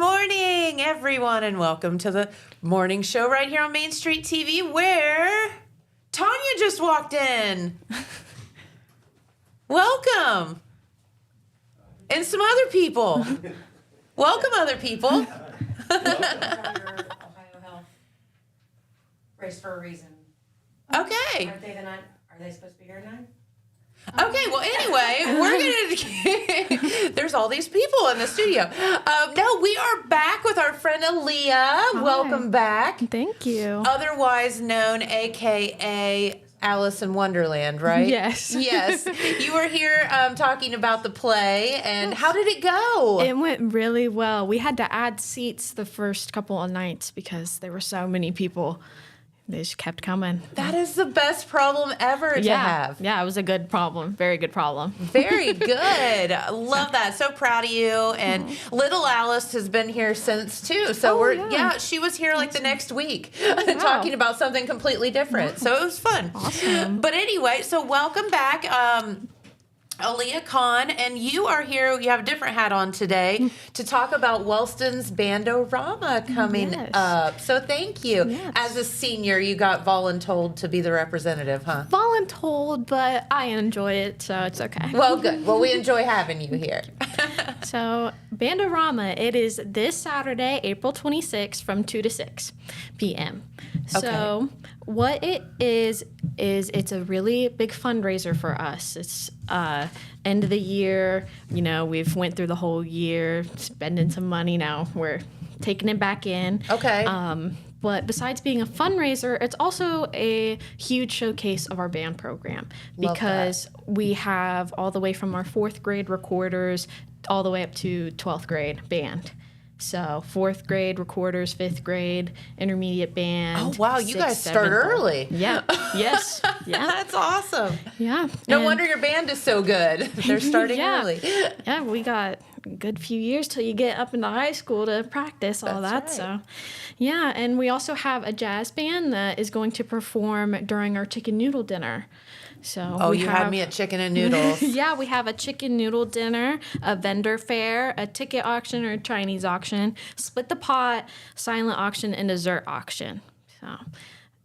morning, everyone, and welcome to the morning show right here on Main Street TV, where Tanya just walked in. Welcome. And some other people. Welcome, other people. Ohio Health race for a reason. Okay. Are they supposed to be here tonight? Okay, well, anyway, we're going to... There's all these people in the studio. No, we are back with our friend Aaliyah. Hi. Welcome back. Thank you. Otherwise known, a.k.a. Alice in Wonderland, right? Yes. Yes. You were here talking about the play, and how did it go? It went really well. We had to add seats the first couple of nights because there were so many people. They just kept coming. That is the best problem ever to have. Yeah, it was a good problem. Very good problem. Very good. Love that. So proud of you. And little Alice has been here since too. So she was here like the next week talking about something completely different. So it was fun. Awesome. But anyway, so welcome back. Aaliyah Khan, and you are here, you have a different hat on today, to talk about Wellston's Bandorama coming up. So thank you. Yes. As a senior, you got voluntold to be the representative, huh? Voluntold, but I enjoy it, so it's okay. Well, good. Well, we enjoy having you here. So, Bandorama, it is this Saturday, April 26th from 2 to 6 p.m. So, what it is it's a really big fundraiser for us. It's end of the year. You know, we've went through the whole year spending some money. Now we're taking it back in. Okay. But besides being a fundraiser, it's also a huge showcase of our band program because we have all the way from our 4th grade recorders all the way up to 12th grade band. So 4th grade recorders, 5th grade intermediate band. Oh, wow. You guys start early. Yeah. Yes. Yeah. That's awesome. Yeah. No wonder your band is so good. They're starting early. Yeah, we got a good few years till you get up into high school to practice all that. Right. So, yeah. And we also have a jazz band that is going to perform during our chicken noodle dinner. So you had me at chicken and noodles. Yeah, we have a chicken noodle dinner, a vendor fair, a ticket auction or a Chinese auction, split the pot, silent auction, and dessert auction. So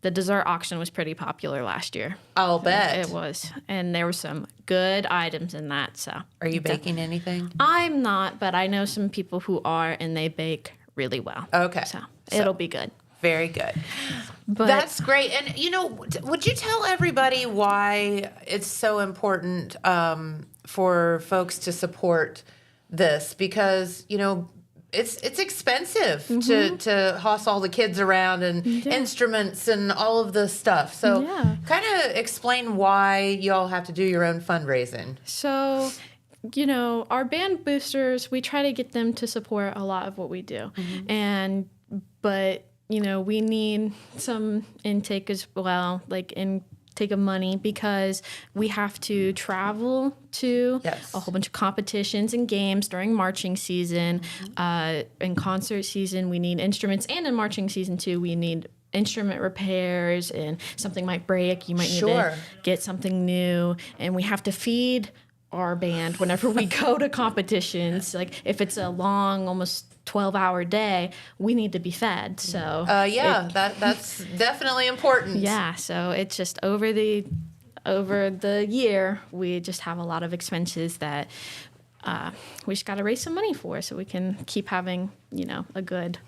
the dessert auction was pretty popular last year. I'll bet. It was. And there were some good items in that. So are you baking anything? I'm not, but I know some people who are, and they bake really well. Okay. So it'll be good. Very good. But that's great. And, you know, would you tell everybody why it's so important for folks to support this? Because, you know, it's expensive to hoss all the kids around and instruments and all of this stuff. So kind of explain why you all have to do your own fundraising. So, you know, our band boosters, we try to get them to support a lot of what we do. But you know, we need some intake as well, like intake of money, because we have to travel to a whole bunch of competitions and games during marching season. In concert season, we need instruments, and in marching season too, we need instrument repairs, and something might break. You might need to get something new, and we have to feed our band whenever we go to competitions. Like if it's a long, almost 12-hour day, we need to be fed. So that's definitely important. Yeah, so it's just over the year, we just have a lot of expenses that we just got to raise some money for, so we can keep having, you know, a good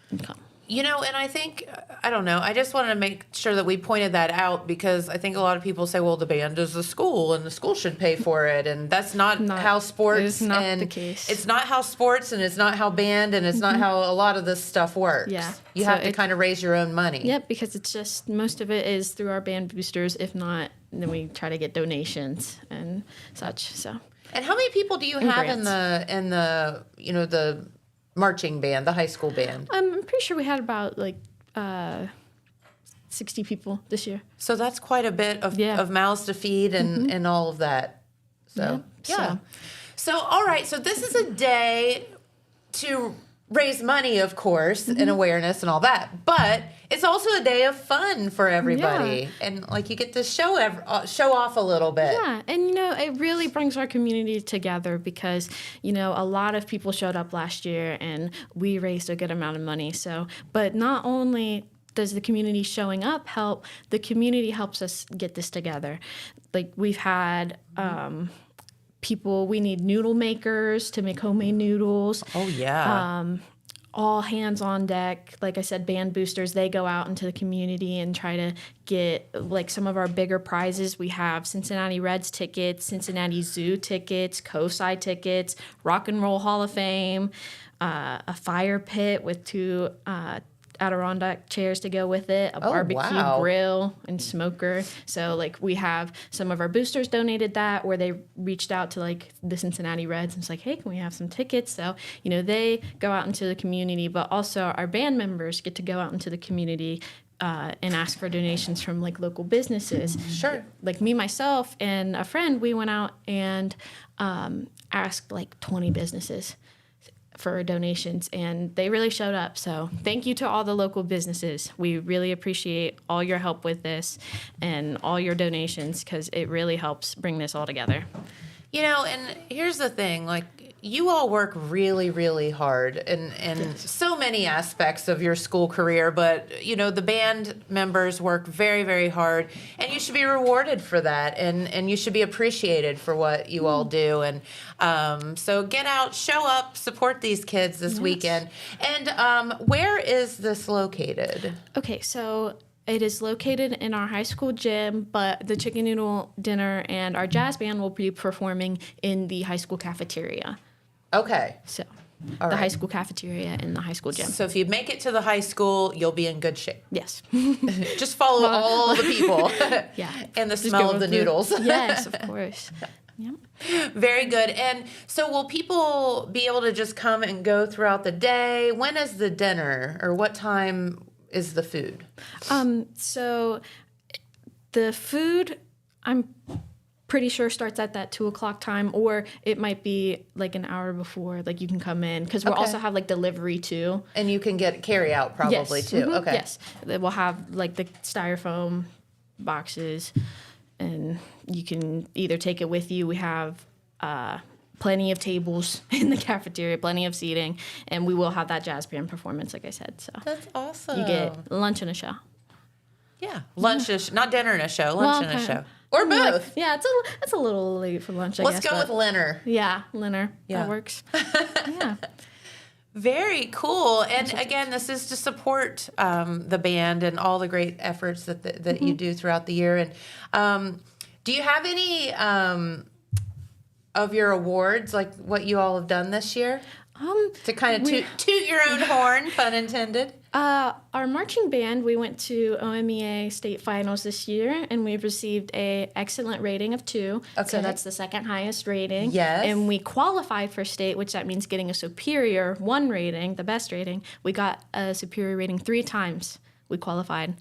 income. You know, and I think, I don't know, I just wanted to make sure that we pointed that out, because I think a lot of people say, well, the band is the school and the school should pay for it. And that's not how sports is not the case. It's not how sports, and it's not how band, and it's not how a lot of this stuff works. Yeah. You have to kind of raise your own money. Yep, because it's just, most of it is through our band boosters. If not, then we try to get donations and such. So. And how many people do you have in the you know, the marching band, the high school band? I'm pretty sure we had about 60 people this year. So that's quite a bit of mouths to feed and all of that. So, So, all right. So this is a day to raise money, of course, and awareness and all that, but it's also a day of fun for everybody, and like you get to show off a little bit. Yeah, and it really brings our community together because a lot of people showed up last year and we raised a good amount of money. So, but not only does the community showing up help, the community helps us get this together. Like we've had people, we need noodle makers to make homemade noodles. Oh, yeah. All hands on deck. Like I said, band boosters, they go out into the community and try to get like some of our bigger prizes. We have Cincinnati Reds tickets, Cincinnati Zoo tickets, COSI tickets, Rock and Roll Hall of Fame, a fire pit with 2 Adirondack chairs to go with it, a barbecue grill and smoker. So like we have some of our boosters donated that, where they reached out to like the Cincinnati Reds and it's like, hey, can we have some tickets? So they go out into the community, but also our band members get to go out into the community and ask for donations from like local businesses. Sure. Like me, myself, and a friend, we went out and asked like 20 businesses for donations, and they really showed up. So thank you to all the local businesses. We really appreciate all your help with this and all your donations, because it really helps bring this all together. And here's the thing, like you all work really, really hard in so many aspects of your school career, but the band members work very, very hard, and you should be rewarded for that, and you should be appreciated for what you all do. And so get out, show up, support these kids this weekend. And where is this located? Okay, so it is located in our high school gym, but the chicken noodle dinner and our jazz band will be performing in the high school cafeteria. Okay. So All the right. high school cafeteria and the high school gym. So if you make it to the high school, you'll be in good shape. Yes. Just follow all the people. Yeah. And the Just smell go of the through- noodles. Yes, of course. Yep. Very good. And so will people be able to just come and go throughout the day? When is the dinner, or what time is the food? So the food, I'm pretty sure starts at that 2:00 time, or it might be like an hour before, like you can come in, because we'll also have like delivery too. And you can get carry out probably Yes. too. Mhm. Okay. Yes. We'll have like the styrofoam boxes, and you can either take it with you. We have plenty of tables in the cafeteria, plenty of seating, and we will have that jazz band performance, like I said. So That's awesome. you get lunch and a show. Yeah. Lunch is not dinner and a show, lunch and a show. Or Like, both. yeah, it's a little late for lunch, I Let's guess. go with but- Leonard. Yeah, Linner. Yeah. That works. Yeah. Very cool. And again, this is to support the band and all the great efforts that you do throughout the year. And do you have any of your awards, like what you all have done this year? To kind of toot your own horn, pun intended. Our marching band, we went to OMEA state finals this year, and we received a excellent rating of 2. Okay. So that's the second highest rating. Yes. And we qualified for state, which that means getting a superior 1 rating, the best rating. We got a superior rating 3 times. We qualified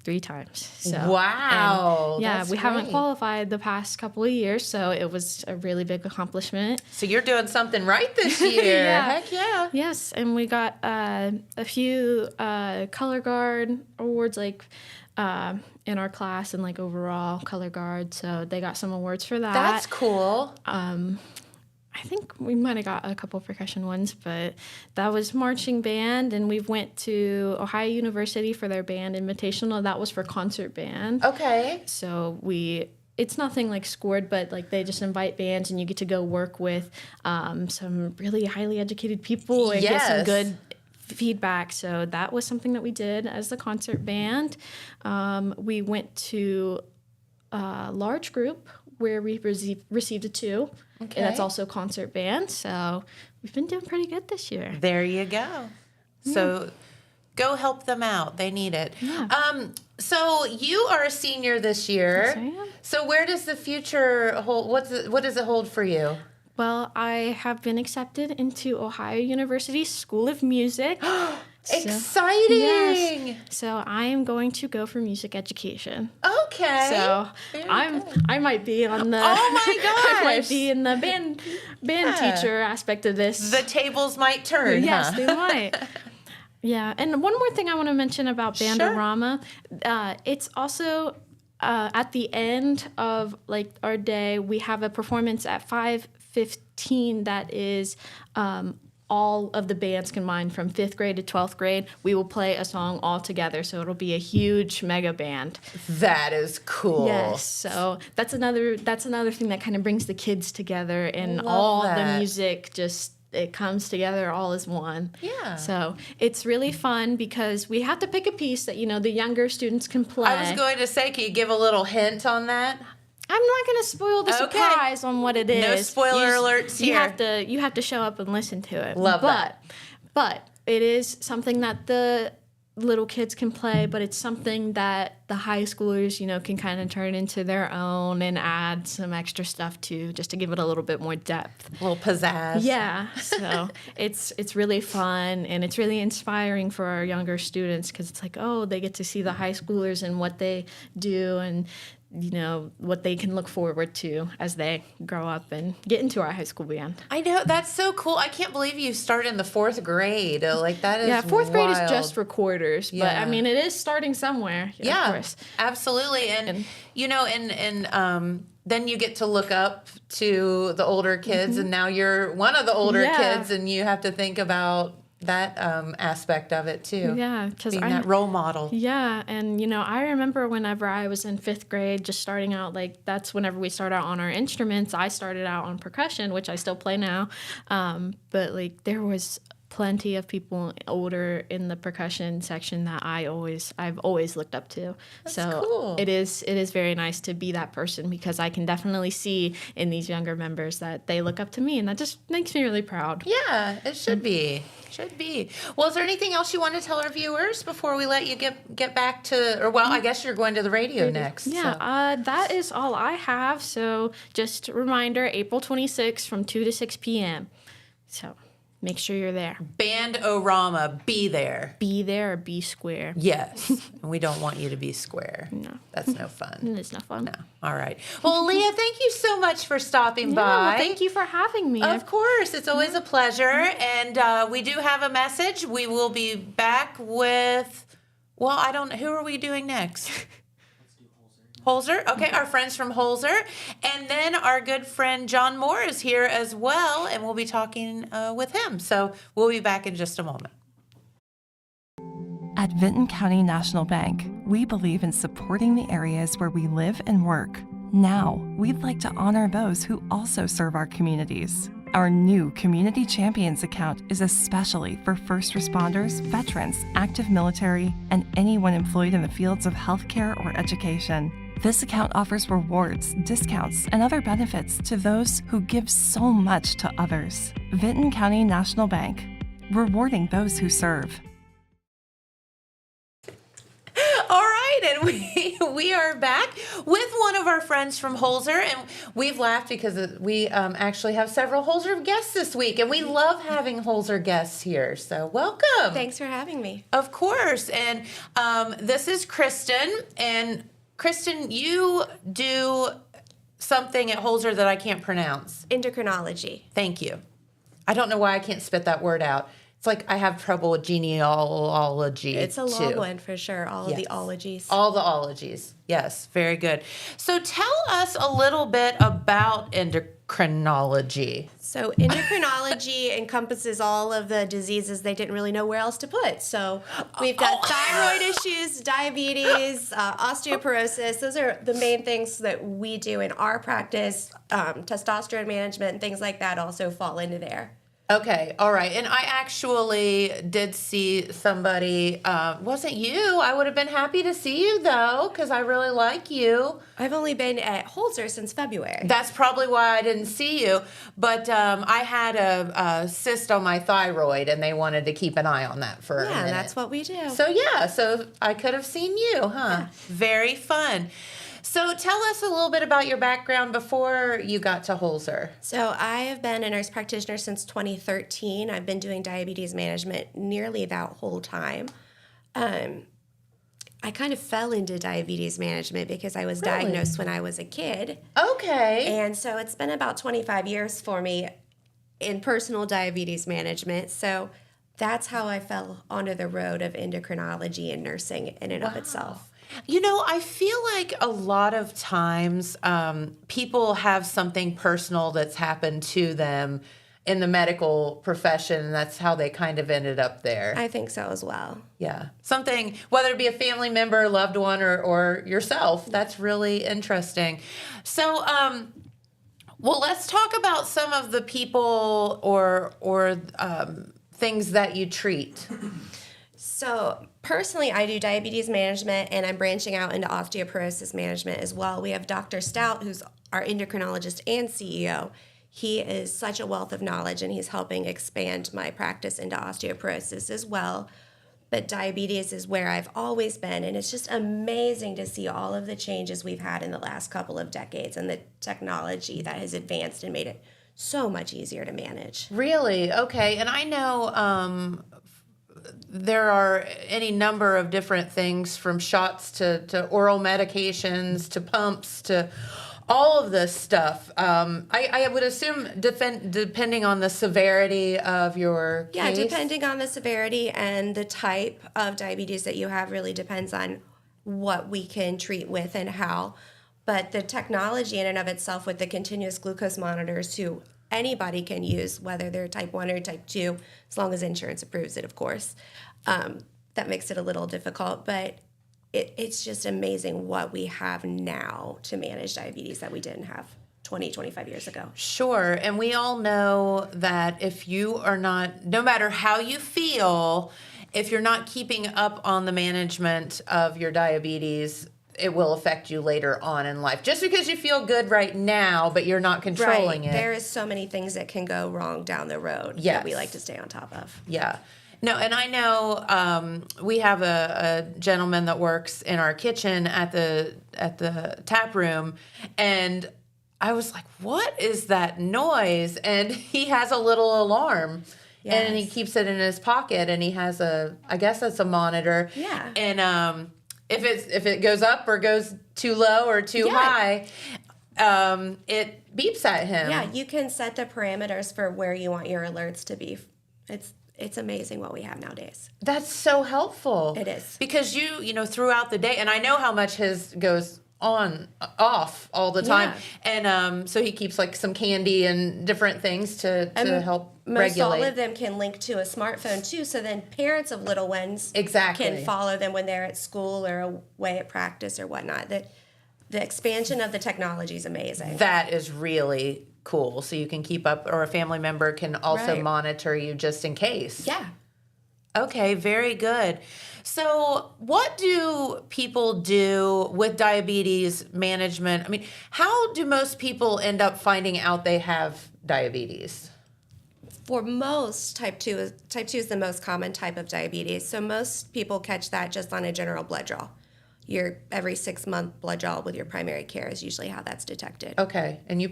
3 times. So, Wow. and, yeah, that's we haven't great. qualified the past couple of years, so it was a really big accomplishment. So you're doing something right this year. Yeah. Heck yeah. Yes, and we got a few color guard awards, like in our class, and like overall color guard. So they got some awards for that. That's cool. I think we might have got a couple percussion ones, but that was marching band, and we went to Ohio University for their band invitational. That was for concert band. Okay. So it's nothing like scored, but like they just invite bands, and you get to go work with some really highly educated people and get some Yes. good feedback. So that was something that we did as the concert band. We went to a large group where we received a 2. Okay. And that's also concert band. So we've been doing pretty good this year. There you go. So go help them out. They need it. Yeah. So you are a senior this year. Yes, I am. So where does the future hold? What does it hold for you? Well, I have been accepted into Ohio University School of Music. Exciting. Yes. So I am going to go for music education. Okay. So Very I might be on the Oh my I might gosh. be in the band teacher aspect of this. The tables might turn, Yes, huh? they might. Yeah, and one more thing I want to mention about Bandorama, it's also at the end of like our day, we have a performance at 5:15 that is all of the bands combined from 5th grade to 12th grade. We will play a song all together, so it'll be a huge mega band. That is cool. Yes, so that's another thing that kind of brings the kids together, and Love all that. the music just it comes together all as one. Yeah. So it's really fun because we have to pick a piece that the younger students can play. I was going to say, can you give a little hint on that? I'm not going to spoil the Okay. surprise on what it is. No spoiler alerts you here. You have to show up and listen to it. Love that. But it is something that the little kids can play, but it's something that the high schoolers, can kind of turn into their own and add some extra stuff to, just to give it a little bit more depth. A little pizzazz. Yeah, so it's really fun, and it's really inspiring for our younger students because it's like, oh, they get to see the high schoolers and what they do, and what they can look forward to as they grow up and get into our high school band. I know, that's so cool. I can't believe you start in the 4th grade. Like, that is Fourth grade is wild. just recorders, but Yeah. I mean, it is starting somewhere. Yeah, Of course. absolutely. And then you get to look up to the older kids, and now you're one of the older Yeah. kids, and you have to think about that aspect of it too. Yeah, because being that role model. Yeah, and I remember whenever I was in 5th grade, just starting out, like that's whenever we start out on our instruments. I started out on percussion, which I still play now, but like there was plenty of people older in the percussion section that I've always looked up to. So cool. it is very nice to be that person because I can definitely see in these younger members that they look up to me, and that just makes me really proud. Yeah, it should be. Should be. Well, is there anything else you want to tell our viewers before we let you get back to, or well, I guess you're going to the radio next. Yeah, so. that is all I have. So just a reminder, April 26th from 2 to 6 p.m. So make sure you're there. Bandorama, be there. Be there or be square. Yes. And we don't want you to be square. No. That's no fun. It's not fun. No. All right. Well, Leah, thank you so much for stopping Yeah, by. well, thank you for having me. Of course. It's always a pleasure. And we do have a message. We will be back with, well, I don't know. Who are we doing next? Holzer. Okay, our friends from Holzer. And then our good friend John Moore is here as well, and we'll be talking with him. So we'll be back in just a moment. At Vinton County National Bank, we believe in supporting the areas where we live and work. Now, we'd like to honor those who also serve our communities. Our new Community Champions account is especially for first responders, veterans, active military, and anyone employed in the fields of healthcare or education. This account offers rewards, discounts, and other benefits to those who give so much to others. Vinton County National Bank, rewarding those who serve. All right, and we are back with one of our friends from Holzer, and we've laughed because we actually have several Holzer guests this week, and we love having Holzer guests here. So welcome. Thanks for having me. Of course, and this is Kristin, and Kristin, you do something at Holzer that I can't pronounce. Endocrinology. Thank you. I don't know why I can't spit that word out. It's like I have trouble with genealogy. It's a long too. one for sure. All of the ologies. All the ologies. Yes, very good. So tell us a little bit about endocrinology. So endocrinology encompasses all of the diseases they didn't really know where else to put. So we've got thyroid issues, diabetes, osteoporosis. Those are the main things that we do in our practice. Testosterone management and things like that also fall into there. Okay, all right. And I actually did see somebody, wasn't you? I would have been happy to see you, though, because I really like you. I've only been at Holzer since February. That's probably why I didn't see you. But I had a cyst on my thyroid, and they wanted to keep an eye on that for a minute. That's what we do. So I could have seen you, huh? Yeah. Very fun. So tell us a little bit about your background before you got to Holzer. So I have been a nurse practitioner since 2013. I've been doing diabetes management nearly that whole time. I kind of fell into diabetes management because I was diagnosed when I was a kid. Okay. And so it's been about 25 years for me in personal diabetes management. So that's how I fell onto the road of endocrinology and nursing in and of itself. You know, I feel like a lot of times people have something personal that's happened to them in the medical profession, and that's how they kind of ended up there. I think so as well. Yeah. Something, whether it be a family member, loved one, or yourself. That's really interesting. So, well, let's talk about some of the people or things that you treat. So personally, I do diabetes management, and I'm branching out into osteoporosis management as well. We have Dr. Stout, who's our endocrinologist and CEO. He is such a wealth of knowledge, and he's helping expand my practice into osteoporosis as well. But diabetes is where I've always been, and it's just amazing to see all of the changes we've had in the last couple of decades and the technology that has advanced and made it so much easier to manage. Really? Okay. And I know there are any number of different things, from shots to oral medications to pumps to all of this stuff. I would assume depending on the severity of your Yeah, case. depending on the severity and the type of diabetes that you have really depends on what we can treat with and how. But the technology in and of itself with the continuous glucose monitors, who anybody can use, whether they're type 1 or type 2, as long as insurance approves it, of course. That makes it a little difficult, but it's just amazing what we have now to manage diabetes that we didn't have 20, 25 years ago. Sure. And we all know that if you are not, no matter how you feel, if you're not keeping up on the management of your diabetes, it will affect you later on in life. Just because you feel good right now, but you're not controlling it. There is so many things that can go wrong down the road that we like to stay on top of. Yeah. No, and I know we have a gentleman that works in our kitchen at the tap room, and I was like, "What is that noise?" And he has a little alarm, and he keeps it in his pocket, and he has I guess it's a monitor. Yeah. And if it goes up or goes too low or too high, it beeps at him. Yeah, you can set the parameters for where you want your alerts to be. It's amazing what we have nowadays. That's so helpful. It is. Because you know, throughout the day, and I know how much his goes off all the time. Yeah. And so he keeps like some candy and different things to help most regulate. All of them can link to a smartphone too, so then parents of little ones can follow them when they're at school or away at practice or whatnot. The expansion of the technology is amazing. That is really cool. So you can keep up, or a family member can also monitor you just in case. Yeah. Okay, very good. So what do people do with diabetes management? I mean, how do most people end up finding out they have diabetes? For most, type 2 is the most common type of diabetes. So most people catch that just on a general blood draw. Your every 6-month blood draw with your primary care is usually how that's detected. Okay, and you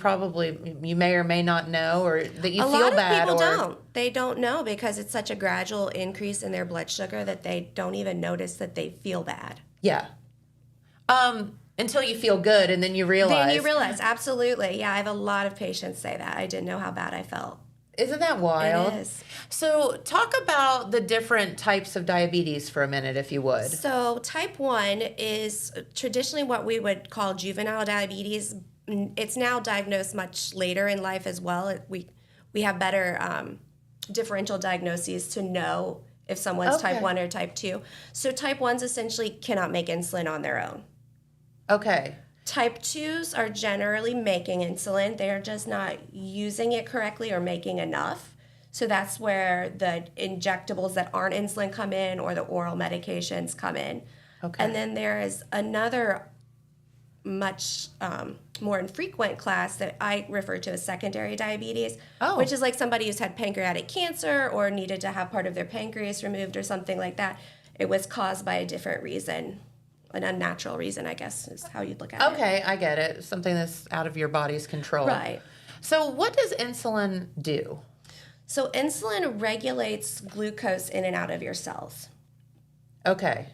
may or may not know, or that you feel bad. A lot of people don't. They don't know because it's such a gradual increase in their blood sugar that they don't even notice that they feel bad. Yeah. Until you feel good, and then you realize. Then you realize, absolutely. Yeah, I have a lot of patients say that. I didn't know how bad I felt. Isn't that wild? It is. So talk about the different types of diabetes for a minute, if you would. So type 1 is traditionally what we would call juvenile diabetes. It's now diagnosed much later in life as well. We have better differential diagnoses to know if someone's type 1 or type 2. So type 1s essentially cannot make insulin on their own. Okay. Type 2s are generally making insulin. They are just not using it correctly or making enough. So that's where the injectables that aren't insulin come in, or the oral medications come in. Okay. And then there is another much more infrequent class that I refer to as secondary diabetes, which is like somebody who's had pancreatic cancer or needed to have part of their pancreas removed or something like that. It was caused by a different reason. an unnatural reason, I guess, is how you'd look at it. Okay, I get it. Something that's out of your body's control. Right. So what does insulin do? So insulin regulates glucose in and out of your cells. Okay.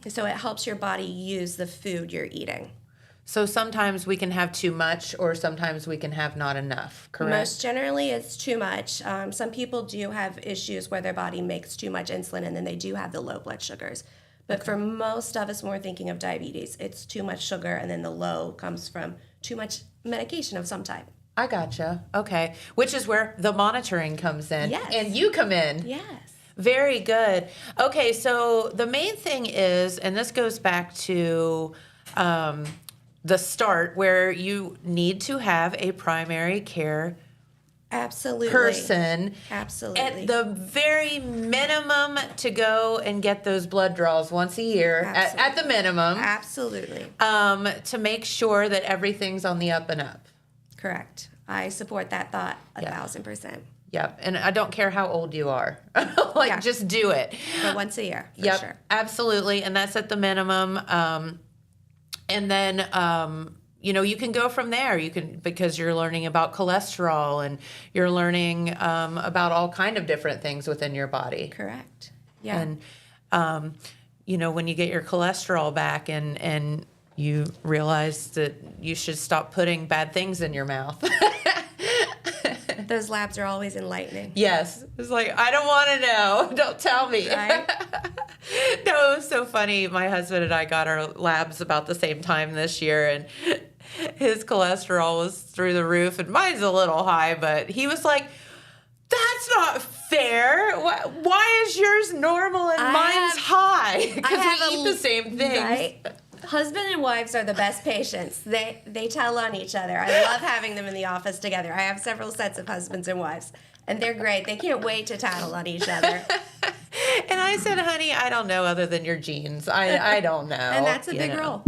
So it helps your body use the food you're eating. So sometimes we can have too much or sometimes we can have not enough, correct? Most generally, it's too much. Some people do have issues where their body makes too much insulin and then they do have the low blood sugars. But for most of us, when we're thinking of diabetes, it's too much sugar, and then the low comes from too much medication of some type. I gotcha. Okay. Which is where the monitoring comes in. Yes. And you come in. Yes. Very good. Okay, so the main thing is, and this goes back to the start, where you need to have a primary care Absolutely. person Absolutely. at the very minimum to go and get those blood draws once a year at the minimum Absolutely. to make sure that everything's on the up and up. Correct. I support that thought 1,000%. Yep, and I don't care how old you are. Yeah. Just do it. But once a year, for Yep, sure. absolutely, and that's at the minimum. And then, you can go from there. You can, because you're learning about cholesterol and you're learning about all kind of different things within your body. Correct. Yeah. And, when you get your cholesterol back and you realize that you should stop putting bad things in your mouth. Those labs are always enlightening. Yes. It's like, I don't want to know. Don't tell me. Right? No, it was so funny. My husband and I got our labs about the same time this year, and his cholesterol was through the roof, and mine's a little high, but he was like, that's not fair. Why is yours normal and mine's high? Because we eat the same things. Right? Husband and wives are the best patients. They tell on each other. I love having them in the office together. I have several sets of husbands and wives, and they're great. They can't wait to tattle on each other. And I said, honey, I don't know other than your genes. I don't know. And that's a big role.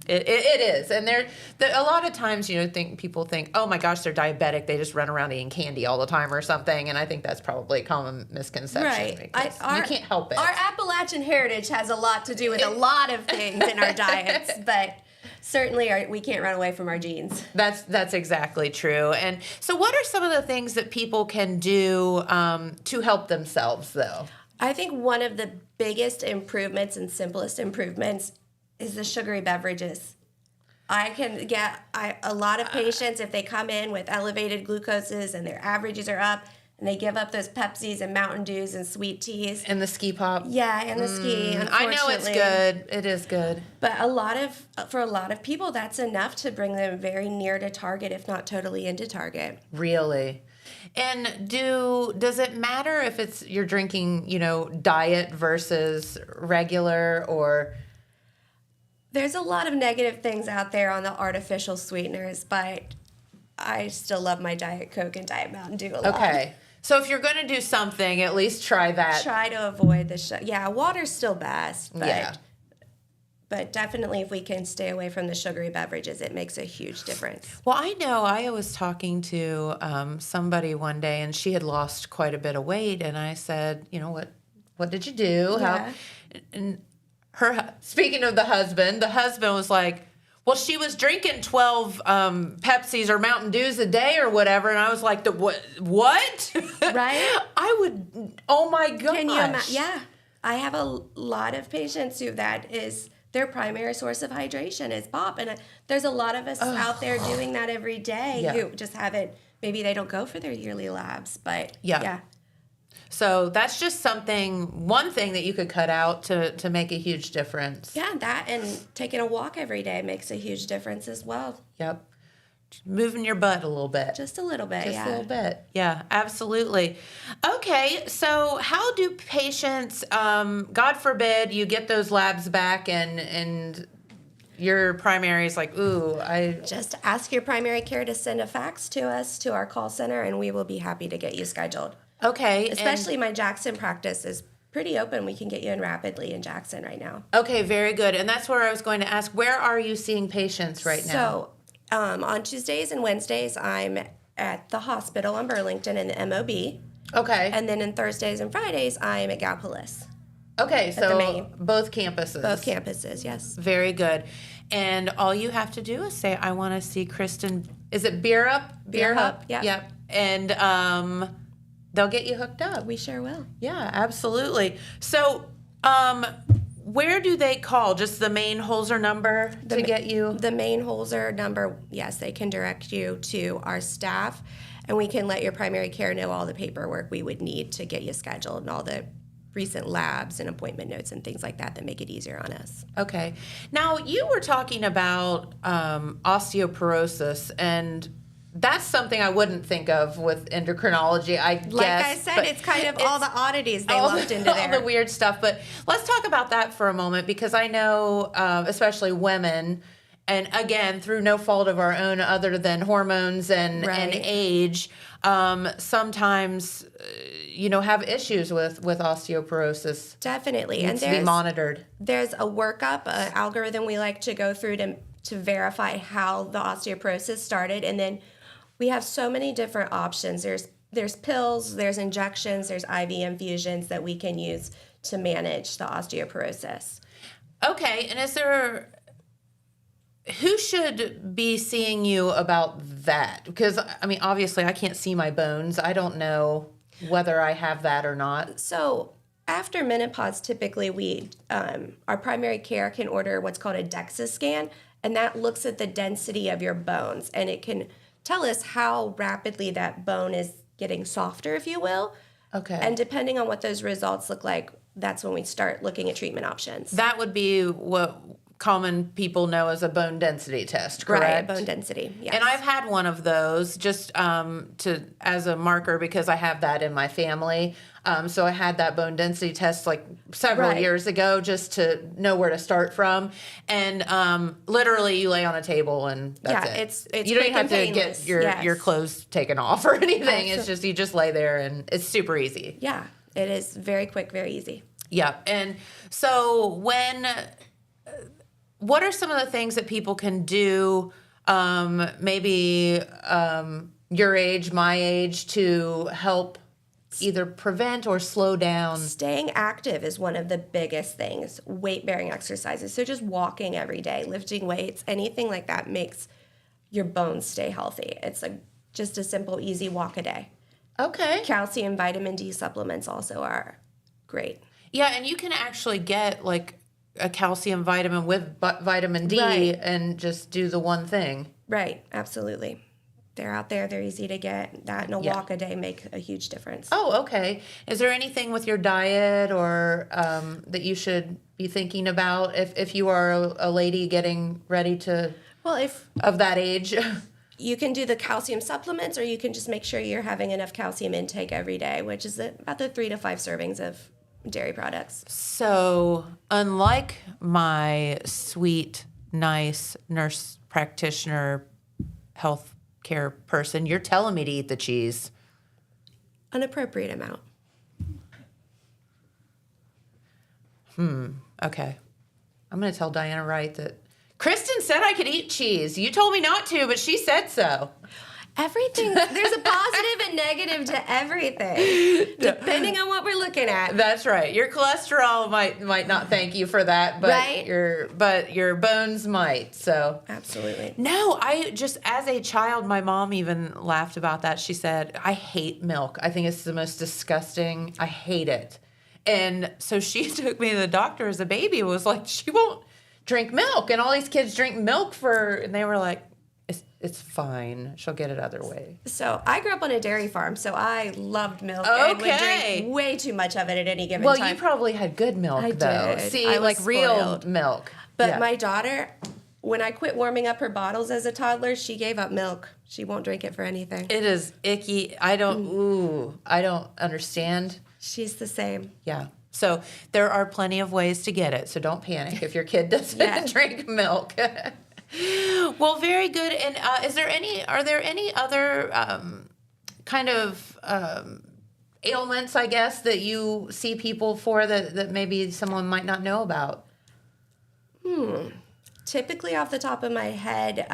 It is, and a lot of times, people think, oh my gosh, they're diabetic. They just run around eating candy all the time or something, and I think that's probably a common misconception. Right. You can't help it. Our Appalachian heritage has a lot to do with a lot of things in our diets, but certainly we can't run away from our genes. That's exactly true. And so, what are some of the things that people can do to help themselves, though? I think one of the biggest improvements and simplest improvements is the sugary beverages. I can get a lot of patients, if they come in with elevated glucoses and their averages are up, and they give up those Pepsis and Mountain Dews and sweet teas. And the ski pop. Yeah, and the ski, unfortunately. I know it's good. It is good. But for a lot of people, that's enough to bring them very near to target, if not totally into target. Really. And does it matter if you're drinking, diet versus regular, or? There's a lot of negative things out there on the artificial sweeteners, but I still love my Diet Coke and Diet Mountain Dew a lot. Okay. So if you're going to do something, at least try that. Try to avoid the sugar. Yeah, water's still best, but Yeah. but definitely if we can stay away from the sugary beverages, it makes a huge difference. Well, I know I was talking to somebody one day, and she had lost quite a bit of weight, and I said, what did you do? Yeah. And speaking of the husband was like, well, she was drinking 12 Pepsis or Mountain Dews a day or whatever, and I was like, what? Right? I would, oh my gosh. Can you imagine? Yeah. I have a lot of patients who that is their primary source of hydration is pop. And there's a lot of us out there doing that every day who just haven't, maybe they don't go for their yearly labs, but yeah. So that's just one thing that you could cut out to make a huge difference. Yeah, that and taking a walk every day makes a huge difference as well. Yep. Just moving your butt a little bit. Just a little bit, Just a little bit. Yeah, absolutely. Okay, so how do patients, God forbid, you get those labs back and your primary is like, Just ask your primary care to send a fax to us, to our call center, and we will be happy to get you scheduled. Okay. Especially my Jackson practice is pretty open. We can get you in rapidly in Jackson right now. Okay, very good. And that's where I was going to ask, where are you seeing patients right now? So on Tuesdays and Wednesdays, I'm at the hospital in Burlington in the MOB. Okay. And then on Thursdays and Fridays, I'm at Gallipolis. Okay, the so main. both campuses. Both campuses, yes. Very good. And all you have to do is say, I want to see Kristin. Is it Bierhup? Bierhup, yeah. Yep. And they'll get you hooked up. We sure will. Yeah, absolutely. So where do they call? Just the main Holzer number to get you? The main Holzer number, yes, they can direct you to our staff, and we can let your primary care know all the paperwork we would need to get you scheduled and all the recent labs and appointment notes and things like that make it easier on us. Okay. Now, you were talking about osteoporosis, and that's something I wouldn't think of with endocrinology, I guess. Like I said, it's kind of all the oddities they lumped into there. All the weird stuff. But let's talk about that for a moment, because I know, especially women, and again, through no fault of our own other than hormones and age, sometimes, have issues with osteoporosis. Definitely. Needs to be monitored. There's a workup, an algorithm we like to go through to verify how the osteoporosis started. And then we have so many different options. There's pills, there's injections, there's IV infusions that we can use to manage the osteoporosis. Okay, and who should be seeing you about that? Because, obviously I can't see my bones. I don't know whether I have that or not. So after menopause, typically our primary care can order what's called a DEXA scan, and that looks at the density of your bones, and it can tell us how rapidly that bone is getting softer, if you will. Okay. And depending on what those results look like, that's when we start looking at treatment options. That would be what common people know as a bone density test, correct? Right, bone density, yes. And I've had one of those just as a marker, because I have that in my family. So I had that bone density test like several years ago, just to know where to start from. And literally, you lay on a table and that's it. It's you don't quick even have and to painless. get your clothes taken off or anything. It's just you just lay there, and it's super easy. Yeah, it is very quick, very easy. Yeah, and so what are some of the things that people can do, maybe your age, my age, to help either prevent or slow down? Staying active is one of the biggest things. Weight-bearing exercises, so just walking every day, lifting weights, anything like that makes your bones stay healthy. It's just a simple, easy walk a day. Okay. Calcium, vitamin D supplements also are great. Yeah, and you can actually get like a calcium vitamin with vitamin D and just do the one thing. Right, absolutely. They're out there, they're easy to get. That and a walk a day make a huge difference. Oh, okay. Is there anything with your diet or that you should be thinking about if you are a lady getting ready to, of that age? You can do the calcium supplements, or you can just make sure you're having enough calcium intake every day, which is about the 3 to 5 servings of dairy products. So, unlike my sweet, nice nurse practitioner, health care person, you're telling me to eat the cheese. An appropriate amount. Okay. I'm going to tell Diana Wright that Kristin said I could eat cheese. You told me not to, but she said so. Everything, there's a positive and negative to everything, depending on what we're looking at. That's right. Your cholesterol might not thank you for that, but your bones might. So absolutely. No, I just, as a child, my mom even laughed about that. She said, I hate milk. I think it's the most disgusting. I hate it. And so she took me to the doctor as a baby. It was like, she won't drink milk, and all these kids drink milk and they were like, it's fine. She'll get it other way. So I grew up on a dairy farm, so I loved milk and would drink way too much of it at any given time. Well, you probably had good milk, I though. did. See, I was like real spoiled. milk. But my daughter, when I quit warming up her bottles as a toddler, she gave up milk. She won't drink it for anything. It is icky. I don't understand. She's the same. Yeah. So there are plenty of ways to get it. So don't panic if your kid doesn't drink milk. Well, very good. And are there any other kind of ailments, I guess, that you see people for that maybe someone might not know about? Typically, off the top of my head,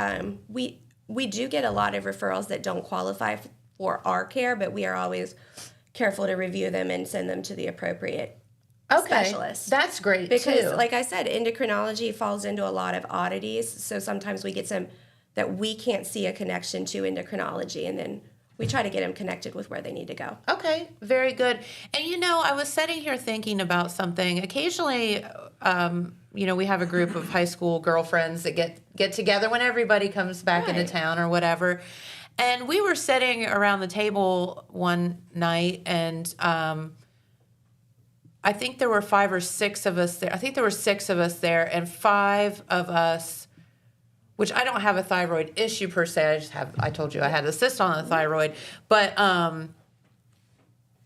we do get a lot of referrals that don't qualify for our care, but we are always careful to review them and send them to the appropriate specialist. That's great Because, too. like I said, endocrinology falls into a lot of oddities. So sometimes we get some that we can't see a connection to endocrinology, and then we try to get them connected with where they need to go. Okay, very good. And I was sitting here thinking about something. Occasionally, we have a group of high school girlfriends that get together when everybody comes back into town or whatever. And we were sitting around the table one night, and I think there were 5 or 6 of us there. I think there were 6 of us there, and 5 of us, which I don't have a thyroid issue per se. I told you I had a cyst on the thyroid, but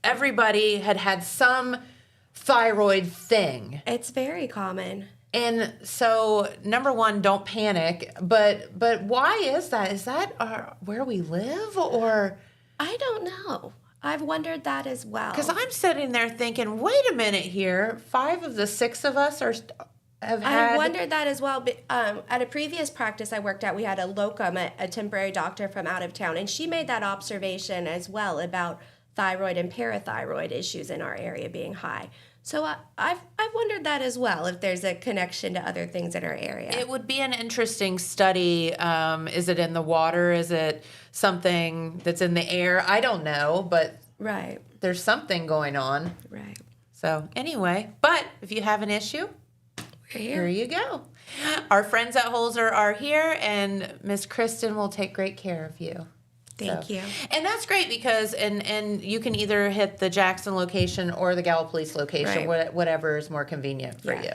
everybody had some thyroid thing. It's very common. And so, number one, don't panic. But why is that? Is that where we live, or? I don't know. I've wondered that as well. Because I'm sitting there thinking, wait a minute here. 5 of the 6 of us have had. I wondered that as well. But, at a previous practice I worked at, we had a locum, a temporary doctor from out of town, and she made that observation as well about thyroid and parathyroid issues in our area being high. So I've wondered that as well, if there's a connection to other things in our area. It would be an interesting study. Is it in the water? Is it something that's in the air? I don't know, but Right. there's something going on. Right. So anyway, but if you have an issue, here you go. Our friends at Holzer are here, and Miss Kristin will take great care of you. Thank you. And that's great because and you can either hit the Jackson location or the Gallup-Police location, whatever is more convenient for you.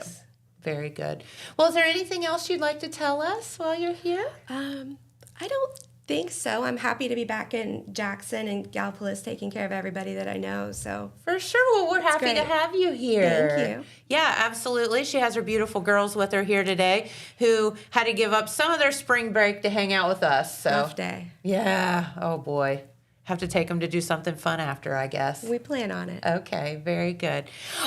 Very good. Well, is there anything else you'd like to tell us while you're here? I don't think so. I'm happy to be back in Jackson and Gallipolis taking care of everybody that I know. So For sure. Well, we're happy to great. have you here. Thank you. Yeah, absolutely. She has her beautiful girls with her here today who had to give up some of their spring break to hang out with us. So Rough day. yeah. Oh boy. Have to take them to do something fun after, I guess. We plan on it. Okay, very good.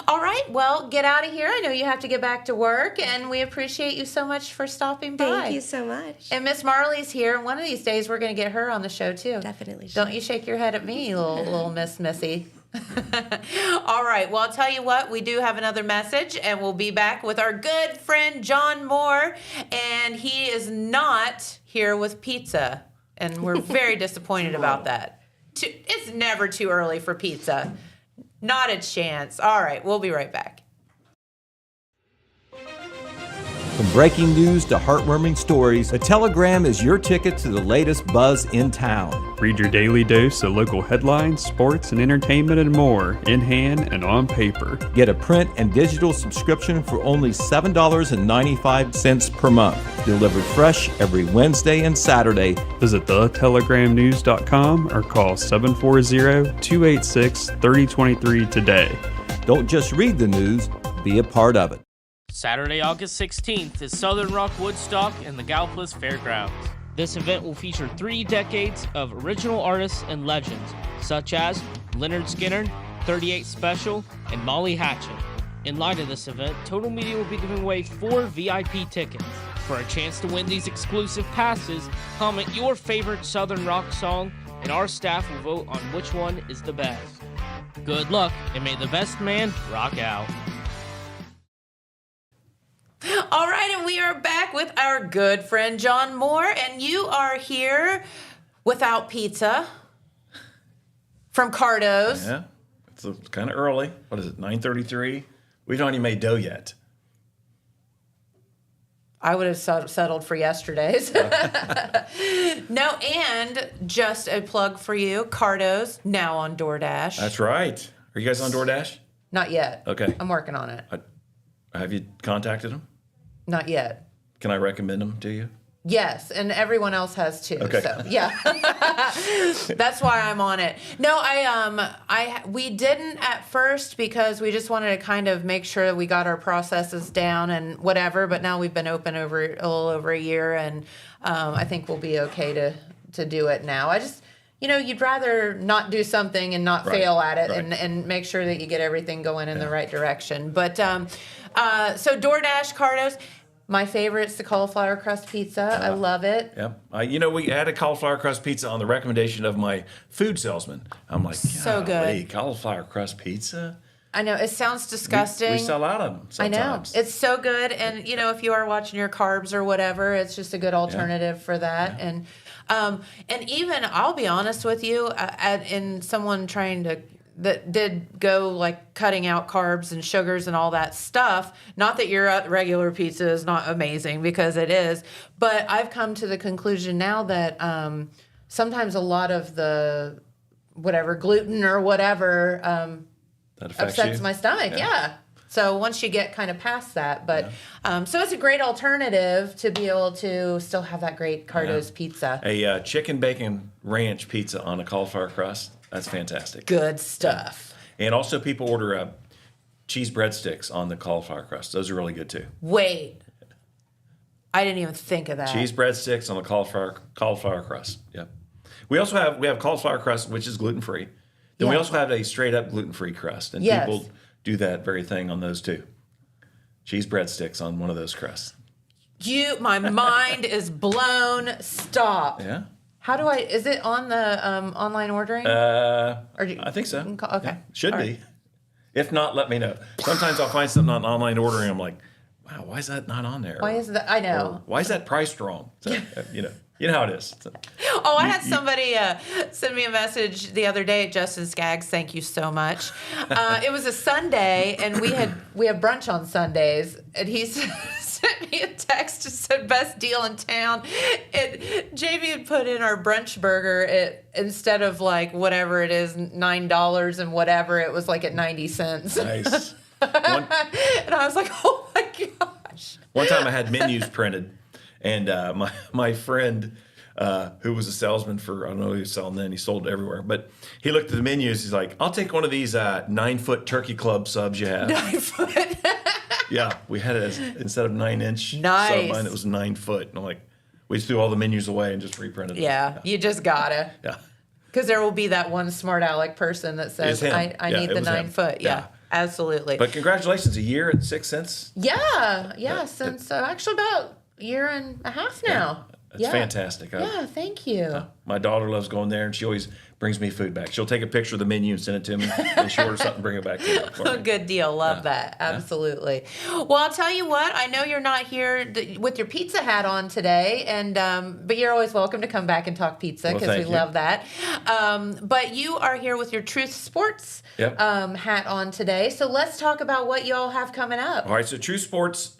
All right, well, get out of here. I know you have to get back to work, and we appreciate you so much for stopping by. Thank you so much. And Miss Marley's here, and one of these days we're going to get her on the show, too. Definitely should. Don't you shake your head at me, little Miss Missy. All right, well, I'll tell you what, we do have another message, and we'll be back with our good friend John Moore, and he is not here with pizza, and we're very disappointed about that. It's never too early for pizza. Not a chance. All right, we'll be right back. From breaking news to heartwarming stories, the Telegram is your ticket to the latest buzz in town. Read your daily dose of local headlines, sports, and entertainment and more in hand and on paper. Get a print and digital subscription for only $7.95 per month. Delivered fresh every Wednesday and Saturday. Visit thetelegramnews.com or call 740-286-3023 today. Don't just read the news, be a part of it. Saturday, August 16th is Southern Rock Woodstock in the Gallipolis Fairgrounds. This event will feature 3 decades of original artists and legends, such as Leonard Skinner, 38 Special, and Molly Hatchet. In light of this event, Total Media will be giving away 4 VIP tickets. For a chance to win these exclusive passes, comment your favorite Southern Rock song, and our staff will vote on which one is the best. Good luck, and may the best man rock out. All right, and we are back with our good friend John Moore, and you are here without pizza from Cardo's. Yeah, it's kind of early. What is it, 9:33? We've not even made dough yet. I would have settled for yesterday's. No, and just a plug for you, Cardo's, now on DoorDash. That's right. Are you guys on DoorDash? Not yet. Okay. I'm working on it. Have you contacted them? Not yet. Can I recommend them to you? Yes, and everyone else has too. Okay. So yeah, that's why I'm on it. No, we didn't at first because we just wanted to kind of make sure that we got our processes down and whatever. But now we've been open over a little over a year, and I think we'll be okay to do it now. I just, you'd rather not do something and not fail at it, and make sure that you get everything going in the right direction. But so DoorDash, Cardo's. My favorite's the cauliflower crust pizza. I love it. Yep. We had a cauliflower crust pizza on the recommendation of my food salesman. I'm like, so good. Cauliflower crust pizza? I know it sounds disgusting. We sell out of them I know sometimes. it's so good, and if you are watching your carbs or whatever, it's just a good alternative for that. And even I'll be honest with you, in someone that did go like cutting out carbs and sugars and all that stuff. Not that your regular pizza is not amazing, because it is, but I've come to the conclusion now that sometimes a lot of the whatever gluten or whatever That affects upsets you? my stomach. Yeah. So once you get kind of past that, but so it's a great alternative to be able to still have that great Cardo's pizza. A chicken bacon ranch pizza on a cauliflower crust. That's fantastic. Good stuff. And also people order cheese breadsticks on the cauliflower crust. Those are really good too. Wait. I didn't even think of that. Cheese breadsticks on the cauliflower crust. Yep. We also have cauliflower crust, which is gluten free. Then we also have a straight up gluten free crust, and people do that very thing on those too. Cheese breadsticks on one of those crusts. My mind is blown. Stop. Yeah. How do is it on the online ordering? I think so. Okay. Yeah, should All be. right. If not, let me know. Sometimes I'll find something on online ordering. I'm like, wow, why is that not on there? Why is that? I know. Or, why is that priced wrong? So, you know how it is. So, Oh, I had somebody send me a message the other day. Justin Skaggs, thank you so much. It was a Sunday, and we have brunch on Sundays, and he sent me a text and said best deal in town. And Jamie had put in our brunch burger instead of like whatever it is, $9 and whatever, it was like at 90 cents. nice. And I was like, oh my gosh. One time I had menus printed, and my friend, who was a salesman for, I don't know who he was selling then, he sold everywhere, but he looked at the menus, he's like, I'll take one of these 9-foot turkey club subs you have. 9-foot. Yeah, we had it as, instead of 9-inch Nice. sub line, it was 9-foot. And I'm like, we just threw all the menus away and just reprinted them. Yeah, you just gotta. Yeah. Because there will be that one smart aleck person that says, It's him. I Yeah, need it the was him. 9-foot. Yeah, absolutely. But congratulations, a year at 6 cents. Yeah, since actually about a year and a half now. That's fantastic. Yeah, thank you. My daughter loves going there, and she always brings me food back. She'll take a picture of the menu and send it to me, and she'll order something and bring it back to me. for me. Good deal. Love that. Absolutely. Well, I'll tell you what. I know you're not here with your pizza hat on today, and but you're always welcome to come back and talk pizza, because thank we you. love that. But you are here with your Truth Sports hat on today. So let's talk about what y'all have coming up. All right, so True Sports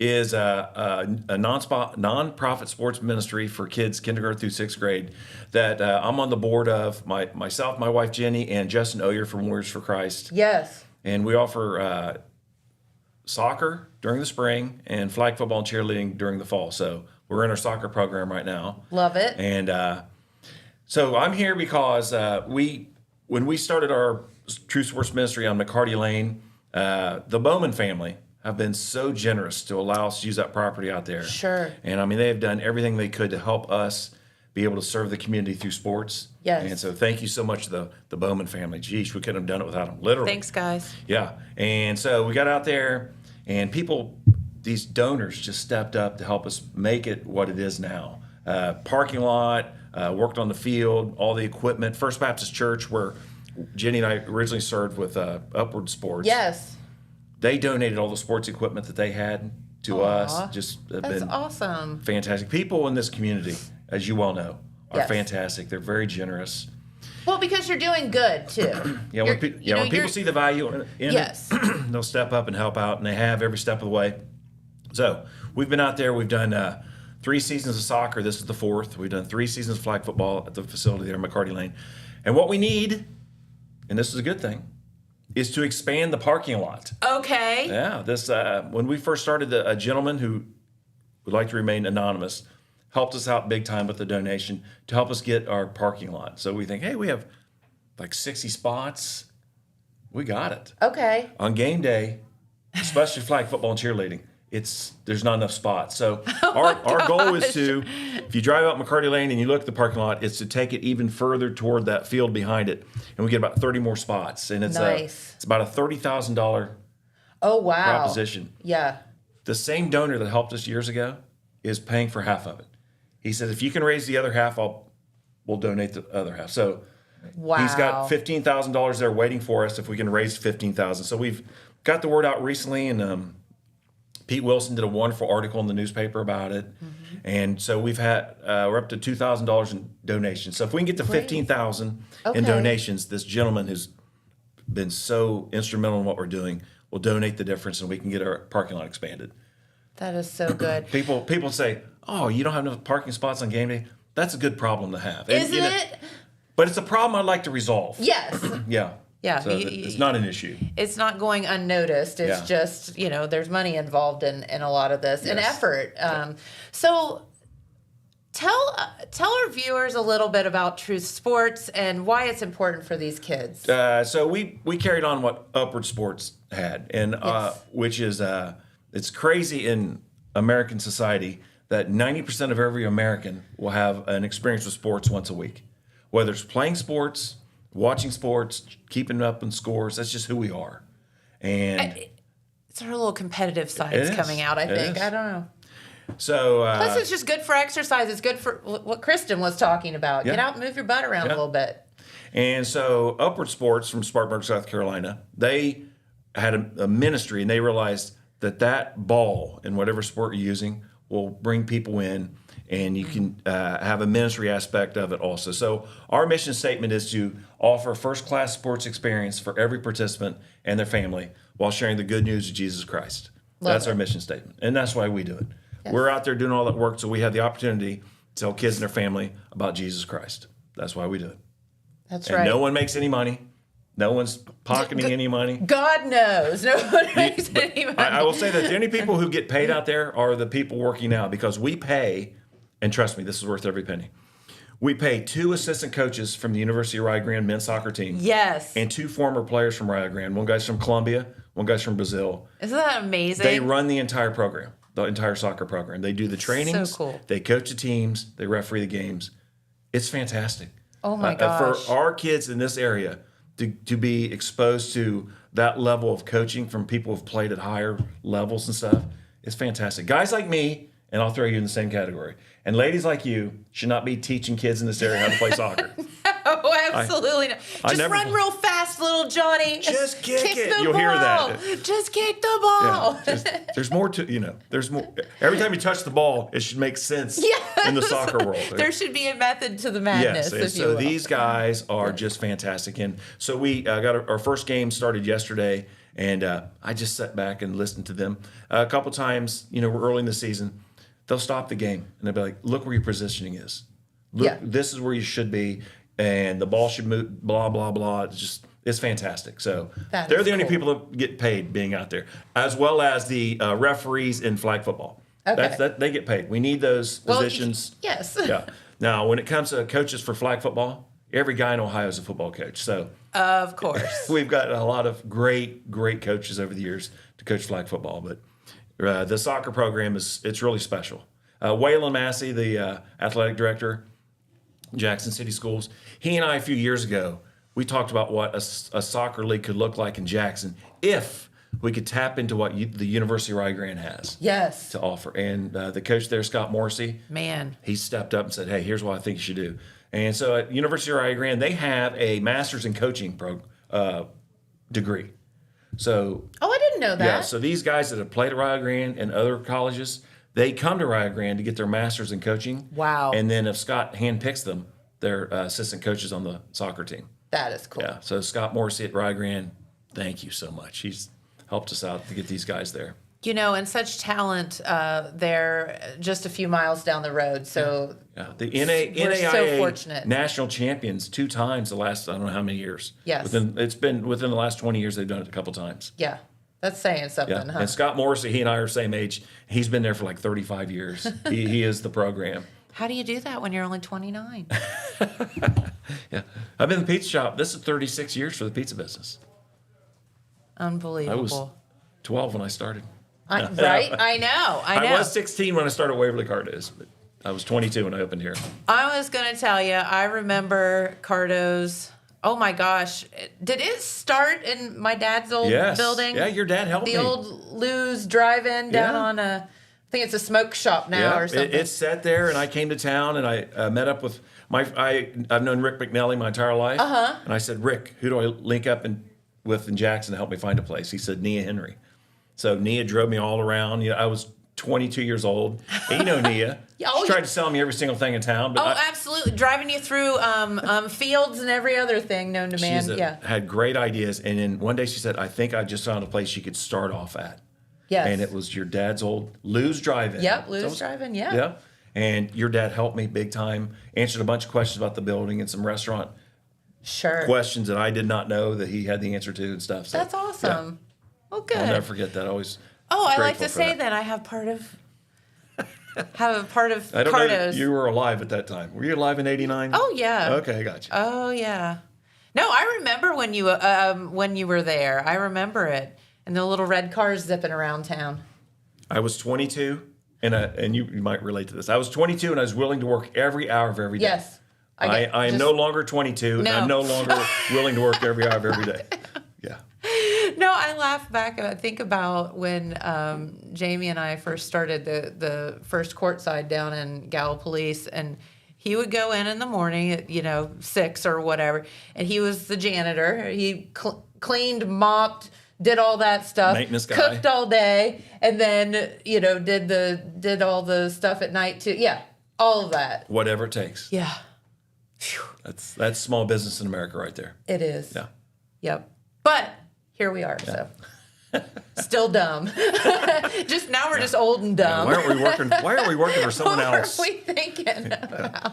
is a non-profit sports ministry for kids kindergarten through 6th grade that I'm on the board of. Myself, my wife Jenny, and Justin Oyer from Warriors for Christ. Yes. And we offer soccer during the spring and flag football and cheerleading during the fall. So we're in our soccer program right now. Love it. And so I'm here because when we started our True Sports ministry on McCarty Lane, the Bowman family have been so generous to allow us to use that property out there. Sure. And I mean, they have done everything they could to help us be able to serve the community through sports. Yes. And so thank you so much to the Bowman family. Geez, we couldn't have done it without them, literally. Thanks, guys. Yeah. And so we got out there, and these donors just stepped up to help us make it what it is now. Parking lot, worked on the field, all the equipment. First Baptist Church, where Jenny and I originally served with Upward Sports. Yes. They donated all the sports equipment that they had to us. Just have That's been awesome. fantastic. People in this community, as you well know, are Yes. fantastic. They're very generous. Well, because you're doing good too. Yeah, when people see the value in Yes. it, they'll step up and help out, and they have every step of the way. So we've been out there. We've done 3 seasons of soccer. This is the 4th. We've done 3 seasons of flag football at the facility there in McCarty Lane. And what we need, and this is a good thing, is to expand the parking lot. Okay. Yeah, this when we first started, a gentleman who would like to remain anonymous helped us out big time with the donation to help us get our parking lot. So we think, hey, we have like 60 spots. We got it. Okay. On game day, especially flag football and cheerleading, there's not enough spots. So our goal is to, if you drive out McCarty Lane and you look at the parking lot, is to take it even further toward that field behind it, and we get about 30 more spots. And it's Nice. it's about a $30,000 Oh, wow. proposition. Yeah. The same donor that helped us years ago is paying for half of it. He said, if you can raise the other half, we'll donate the other half. So Wow. He's got $15,000 there waiting for us if we can raise $15,000. So we've got the word out recently, and Pete Wilson did a wonderful article in the newspaper about it. And so we've had we're up to $2,000 in donations. So if we can get to $15,000 in donations, this gentleman who's been so instrumental in what we're doing will donate the difference, and we can get our parking lot expanded. That is so good. People say, "Oh, you don't have enough parking spots on game day." That's a good problem to have, Isn't it? But it's a problem I'd like to resolve. Yes. Yeah. Yeah. So it's not an issue. It's not going unnoticed. It's just, there's money involved in a lot of this and effort. So tell our viewers a little bit about Truth Sports and why it's important for these kids. So we carried on what Upward Sports had, and which is it's crazy in American society that 90% of every American will have an experience with sports once a week, whether it's playing sports, watching sports, keeping up in scores. That's just who we are, and it's our little competitive sides coming out. I think. I don't know. So plus, it's just good for exercise. It's good for what Kristin was talking about. Get out and move your butt around a little bit. And so Upward Sports from Spartanburg, South Carolina, they had a ministry, and they realized that ball in whatever sport you're using will bring people in, and you can have a ministry aspect of it also. So our mission statement is to offer first-class sports experience for every participant and their family while sharing the good news of Jesus Christ. That's our mission statement, and that's why we do it. Yes. We're out there doing all that work, so we have the opportunity to tell kids and their family about Jesus Christ. That's why we do it. That's right. And no one makes any money. No one's pocketing any money. God knows. No one makes any money. I will say that the only people who get paid out there are the people working now, because we pay, and trust me, this is worth every penny. We pay 2 assistant coaches from the University of Rio Grande men's soccer team. Yes. And 2 former players from Rio Grande. One guy's from Colombia, one guy's from Brazil. Isn't that amazing? They run the entire program, the entire soccer program. They do the trainings. So cool. They coach the teams. They referee the games. It's fantastic. Oh, my gosh. For our kids in this area to be exposed to that level of coaching from people who've played at higher levels and stuff, it's fantastic. Guys like me, and I'll throw you in the same category, and ladies like you should not be teaching kids in this area how to play soccer. Oh, absolutely not. Just run real fast, little Johnny. Just kick it. The You'll ball. Hear that. Just kick the ball. Yeah, there's more to, there's more. Every time you touch the ball, it should make sense in the soccer world. There should be a method to the madness. Yes, so these guys are just fantastic. And so we got our first game started yesterday, and I just sat back and listened to them. A couple times, we're early in the season, they'll stop the game, and they'll be like, look where your positioning is. Look, this is where you should be. And the ball should move, blah, blah, blah. It's fantastic. So they're the only people that get paid being out there, as well as the referees in flag football. Okay. They get paid. We need those positions. Yes. Yeah. Now, when it comes to coaches for flag football, every guy in Ohio is a football coach. So of course. We've got a lot of great coaches over the years to coach flag football. But the soccer program it's really special. Waylon Massey, the athletic director, Jackson City Schools, he and I a few years ago, we talked about what a soccer league could look like in Jackson if we could tap into what the University of Rio Grande has to offer. And the coach there, Scott Morrissey, he stepped up and said, hey, here's what I think you should do. And so at University of Rio Grande, they have a master's in coaching degree. So I didn't know that. Yeah, so these guys that have played at Rio Grande and other colleges, they come to Rio Grande to get their master's in coaching. Wow. And then if Scott handpicks them, they're assistant coaches on the soccer team. That is cool. Yeah, so Scott Morrissey at Rio Grande, thank you so much. He's helped us out to get these guys there. And such talent there just a few miles down the road. So the we're NAIA so fortunate. National champions 2 times the last, I don't know how many years. Yes. It's been within the last 20 years, they've done it a couple times. Yeah. That's saying something, huh? And Scott Morrissey, he and I are the same age. He's been there for like 35 years. he is the program. How do you do that when you're only 29? Yeah. I've been in the pizza shop. This is 36 years for the pizza business. Unbelievable. I was 12 when I started. Right? I know. I was 16 when I started Waverly Cardos, but I was 22 when I opened here. I was going to tell you, I remember Cardos. Oh my gosh. Did it start in my dad's old building? Yeah, your dad helped me. The old Lou's drive-in down on think it's a smoke shop now or something. It's set there, and I came to town, and I met up with I've known Rick McNally my entire life. And I said, Rick, who do I link up with in Jackson to help me find a place? He said, Nia Henry. So Nia drove me all around. I was 22 years old. And Nia. She tried to sell me every single thing in town. But absolutely. Driving you through fields and every other thing known to man. Had great ideas. And then one day she said, I think I just found a place you could start off at. Yes. And it was your dad's old Lou's Drive-In. Yep, Lou's Drive-In, yeah. Yeah. And your dad helped me big time, answered a bunch of questions about the building and some restaurant questions that I did not know that he had the answer to and stuff. So, that's awesome. Yeah. Well, good. I'll never forget that. Always. I like to say that I have part of Cardo's. I don't know that you were alive at that time. Were you alive in '89? Oh yeah. Okay, gotcha. Oh yeah. No, I remember when you were there. I remember it, and the little red cars zipping around town. I was 22. And you might relate to this. I was 22 and I was willing to work every hour of every day. Yes. I am no longer 22 and I'm no longer willing to work every hour of every day. Yeah. No, I laugh back and I think about when Jamie and I first started the first courtside down in Gallipolis, and he would go in the morning at 6 or whatever, and he was the janitor. He cleaned, mopped, did all that stuff, maintenance guy, cooked all day, and then did all the stuff at night too. Yeah, all of that. Whatever it takes. Yeah. That's small business in America right there. It is. Yeah. Yep. But here we are. Yeah. So still dumb. Just now we're just old and dumb. Yeah, why aren't we working for someone else? What are we thinking about?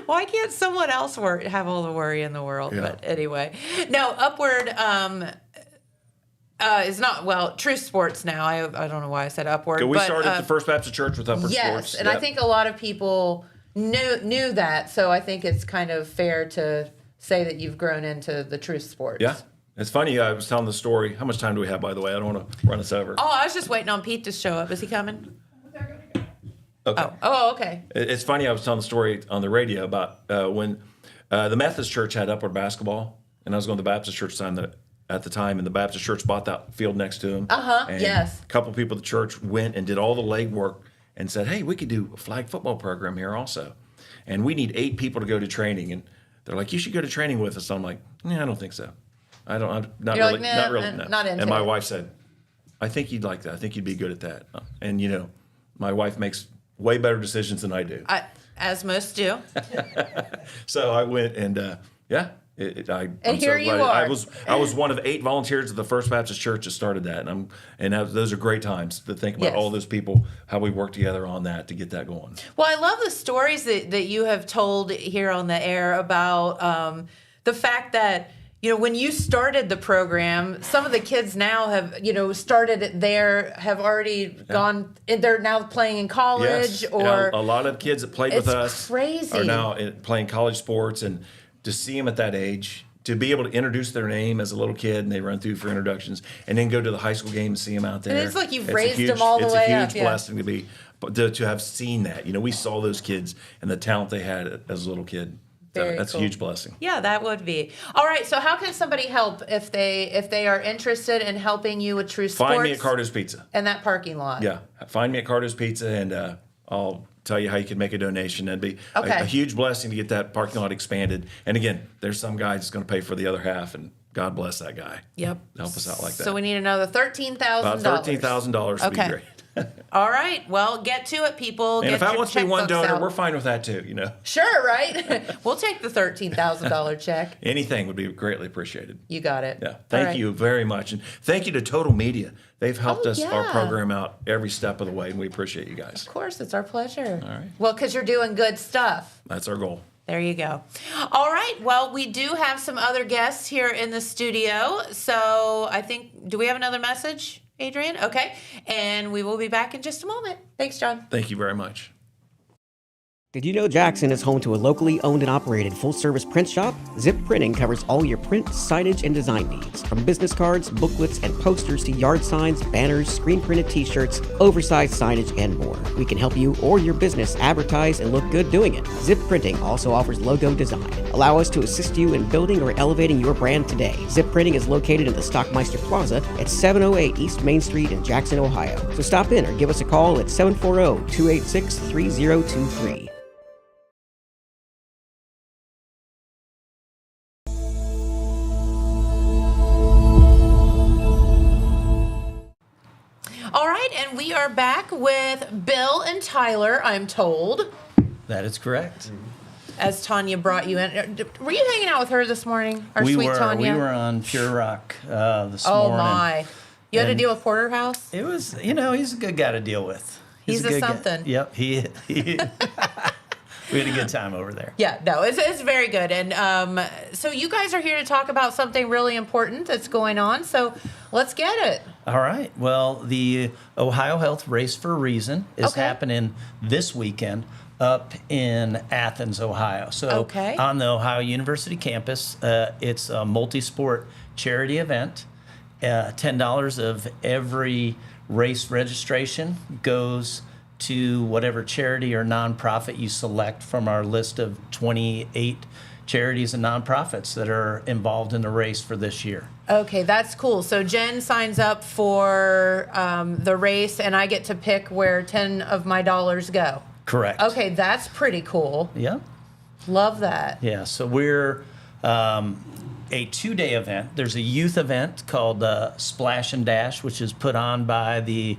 Why can't someone else have all the worry in the world? Yeah. But anyway, no, Upward is not, Truth Sports now. I don't know why I said Upward. We started at the First Baptist Church with Upward Sports. Yes, and I think a lot of people knew that, so I think it's kind of fair to say that you've grown into the Truth Sports. Yeah. It's funny, I was telling the story. How much time do we have, by the way? I don't want to run us over. Oh, I was just waiting on Pete to show up. Is he coming? Okay. Oh, okay. It's funny, I was telling the story on the radio about when the Methodist Church had Upward basketball, and I was going to the Baptist Church at the time, and the Baptist Church bought that field next to him. Yes. A couple people at the church went and did all the legwork and said, hey, we could do a flag football program here also. And we need 8 people to go to training. And they're like, you should go to training with us. I'm like, I don't think so. I'm not You're really, like, not really. No. Not into and my it. wife said, I think you'd like that. I think you'd be good at that. And, my wife makes way better decisions than I do. As most do. So I went and, I'm here so you glad. are. I was one of 8 volunteers at the First Baptist Church that started that, those are great times to think about all those people, how we work together on that to get that going. Well, I love the stories that you have told here on the air about the fact that when you started the program, some of the kids now have started it there, have already gone, and they're now playing in college, or a lot of kids that played with us it's crazy. Are now playing college sports, and to see them at that age, to be able to introduce their name as a little kid, and they run through for introductions, and then go to the high school game and see them out there. And it's like you've raised them all the way up. It's a huge blessing to have seen that. We saw those kids and the talent they had as a little kid. So that's cool. A huge blessing. Yeah, that would be. All right, so how can somebody help if they are interested in helping you with Truth Sports? Find me at Cardo's Pizza. In that parking lot. Yeah, find me at Cardo's Pizza, and I'll tell you how you can make a donation. That'd be a huge blessing to get that parking lot expanded. And again, there's some guy that's going to pay for the other half, and God bless that guy. Yep. Help us out like that. So we need another $13,000. About $13,000 would be great. All right. Well, get to it, people. And if that wants to be one donor, we're fine with that too, Sure, right? We'll take the $13,000 check. Anything would be greatly appreciated. You got it. Yeah. Thank you very much. And thank you to Total Media. They've helped our program out every step of the way, and we appreciate you guys. Of course, it's our pleasure. All right. Well, because you're doing good stuff. That's our goal. There you go. All right. Well, we do have some other guests here in the studio. So I think, do we have another message, Adrian? Okay. And we will be back in just a moment. Thanks, John. Thank you very much. Did you know Jackson is home to a locally owned and operated full-service print shop? Zip Printing covers all your print, signage, and design needs. From business cards, booklets, and posters to yard signs, banners, screen-printed t-shirts, oversized signage, and more. We can help you or your business advertise and look good doing it. Zip Printing also offers logo design. Allow us to assist you in building or elevating your brand today. Zip Printing is located in the Stockmeister Plaza at 708 East Main Street in Jackson, Ohio. So stop in or give us a call at 740-286-3023. All right, and we are back with Bill and Tyler, I'm told, That is correct. as Tanya brought you in. Were you hanging out with her this morning, our sweet Tanya? We were on Pure Rock this Oh, morning. my. You had to And deal with Porterhouse? It was, he's a good guy to deal with. He's a good guy. something. Yep, he we had a good time over there. Yeah, no, it's very good. And so you guys are here to talk about something really important that's going on. So let's get it. All right. Well, the Ohio Health Race for a Reason is Okay. happening this weekend up in Athens, Ohio. So Okay. on the Ohio University campus, it's a multi-sport charity event. $10 of every race registration goes to whatever charity or nonprofit you select from our list of 28 charities and nonprofits that are involved in the race for this year. Okay, that's cool. So Jen signs up for the race, and I get to pick where 10 of my dollars go. Correct. Okay, that's pretty cool. Yeah. Love that. Yeah, so we're a 2-day event. There's a youth event called Splash and Dash, which is put on by the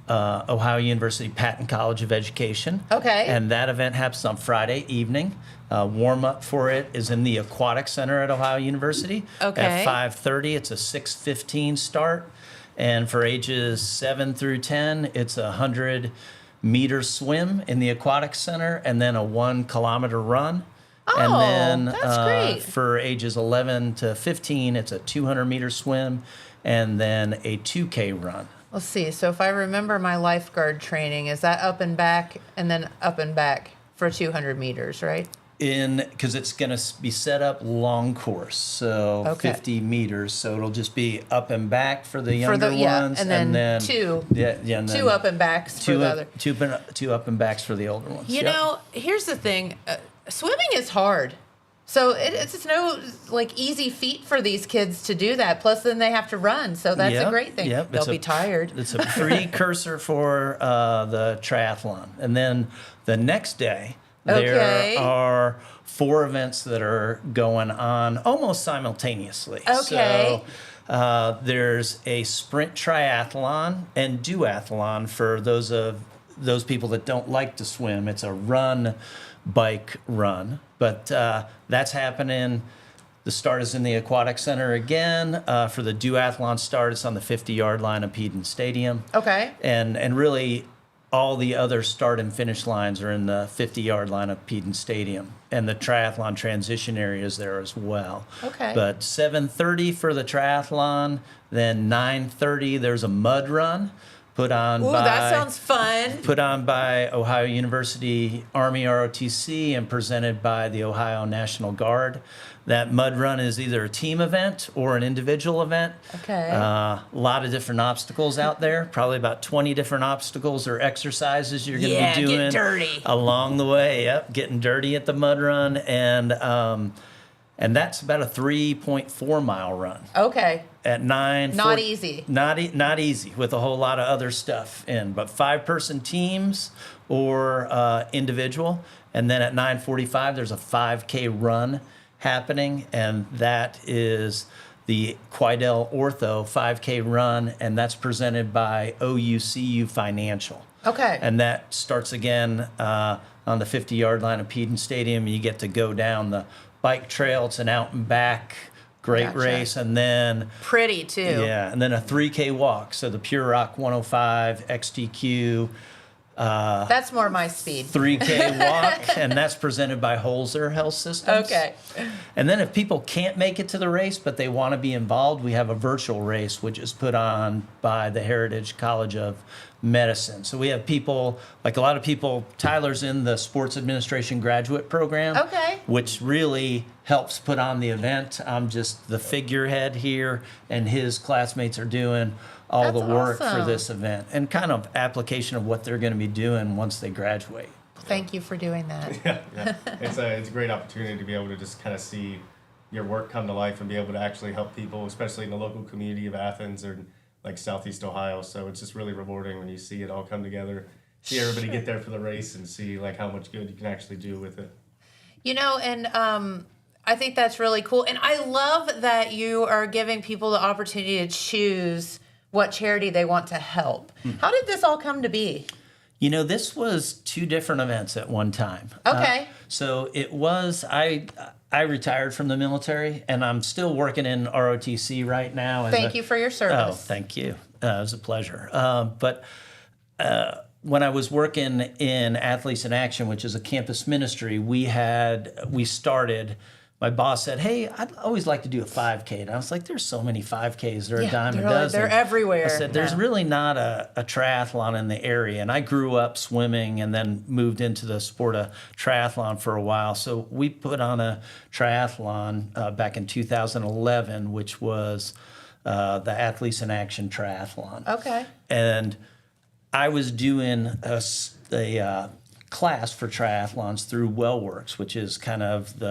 Ohio University Patton College of Education. Okay. And that event happens on Friday evening. Warm-up for it is in the Aquatic Center at Ohio University Okay. at 5:30. It's a 6:15 start. And for ages 7 through 10, it's a 100-meter swim in the Aquatic Center and then a 1-kilometer run. And Oh, then that's great. for ages 11 to 15, it's a 200-meter swim and then a 2K run. Let's see. So if I remember my lifeguard training, is that up and back and then up and back for 200 meters, right? Because it's going to be set up long course, so Okay. 50 meters. So it'll just be up and back for the younger yeah, ones, and then two. Yeah, and then Two up and backs for the other. two up and backs for the older ones. You Yep. know, here's the thing. Swimming is hard. So it's no easy feat for these kids to do that. Plus, then they have to run. So that's a Yep, great thing. yep. They'll be tired. It's a precursor for the triathlon. And then the next day, Okay. there are 4 events that are going on almost simultaneously. Okay. So there's a sprint triathlon and duathlon for those people that don't like to swim. It's a run, bike, run. But that's happening. The start is in the Aquatic Center again. For the duathlon start, it's on the 50-yard line of Peden Stadium. Okay. And really, all the other start and finish lines are in the 50-yard line of Peden Stadium. And the triathlon transition area is there as well. Okay. But 7:30 for the triathlon, then 9:30 there's a mud run put on Ooh, by that sounds fun. put on by Ohio University Army ROTC and presented by the Ohio National Guard. That mud run is either a team event or an individual event. Okay. A lot of different obstacles out there, probably about 20 different obstacles or exercises you're going to Yeah, be get doing dirty. along the way. Yep, getting dirty at the mud run. And that's about a 3.4 mile run Okay. at 9. Not easy. Not easy with a whole lot of other stuff in, but 5-person teams or individual. And then at 9:45, there's a 5K run happening, and that is the Quidel Ortho 5K run, and that's presented by OUCU Financial. Okay. And that starts again on the 50-yard line of Peden Stadium. You get to go down the bike trail. It's an out and back, great Gotcha. race. And then Pretty too. yeah, and then a 3K walk. So the Pure Rock 105, XTQ, That's more my speed. 3K walk, and that's presented by Holzer Health Systems. Okay. And then if people can't make it to the race, but they want to be involved, we have a virtual race, which is put on by the Heritage College of Medicine. So we have people, like a lot of people, Tyler's in the sports administration graduate program, Okay. which really helps put on the event. I'm just the figurehead here, and his classmates are doing all That's the work for awesome. this event and kind of application of what they're going to be doing once they graduate. Thank you for doing that. Yeah. It's a great opportunity to be able to just kind of see your work come to life and be able to actually help people, especially in the local community of Athens or like Southeast Ohio. So it's just really rewarding when you see it all come together, see everybody get there for the race and see like how much good you can actually do with it. You know, and I think that's really cool. And I love that you are giving people the opportunity to choose what charity they want to help. How did this all come to be? You know, this was 2 different events at one time. Okay. So it was, I retired from the military, and I'm still working in ROTC right now. Thank you for your Oh, service. thank you. It was a pleasure. But when I was working in Athletes in Action, which is a campus ministry, we started. My boss said, "Hey, I'd always like to do a 5K." And I was like, "There's so many 5Ks. They're a dime a dozen. They're everywhere. I said, "There's really not a triathlon in the area." And I grew up swimming and then moved into the sport of triathlon for a while. So we put on a triathlon back in 2011, which was the Athletes in Action Triathlon. Okay. And I was doing a class for triathlons through WellWorks, which is kind of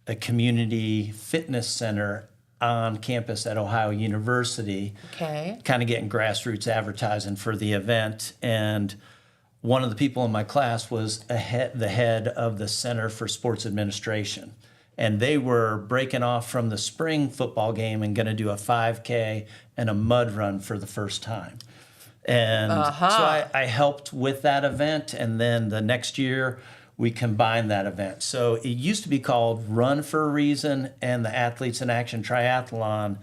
a community fitness center on campus at Ohio University. Okay. Kind of getting grassroots advertising for the event. And one of the people in my class was the head of the Center for Sports Administration. And they were breaking off from the spring football game and going to do a 5K and a mud run for the first time. And so I helped with that event. And then the next year, we combined that event. So it used to be called Run for a Reason, and the Athletes in Action Triathlon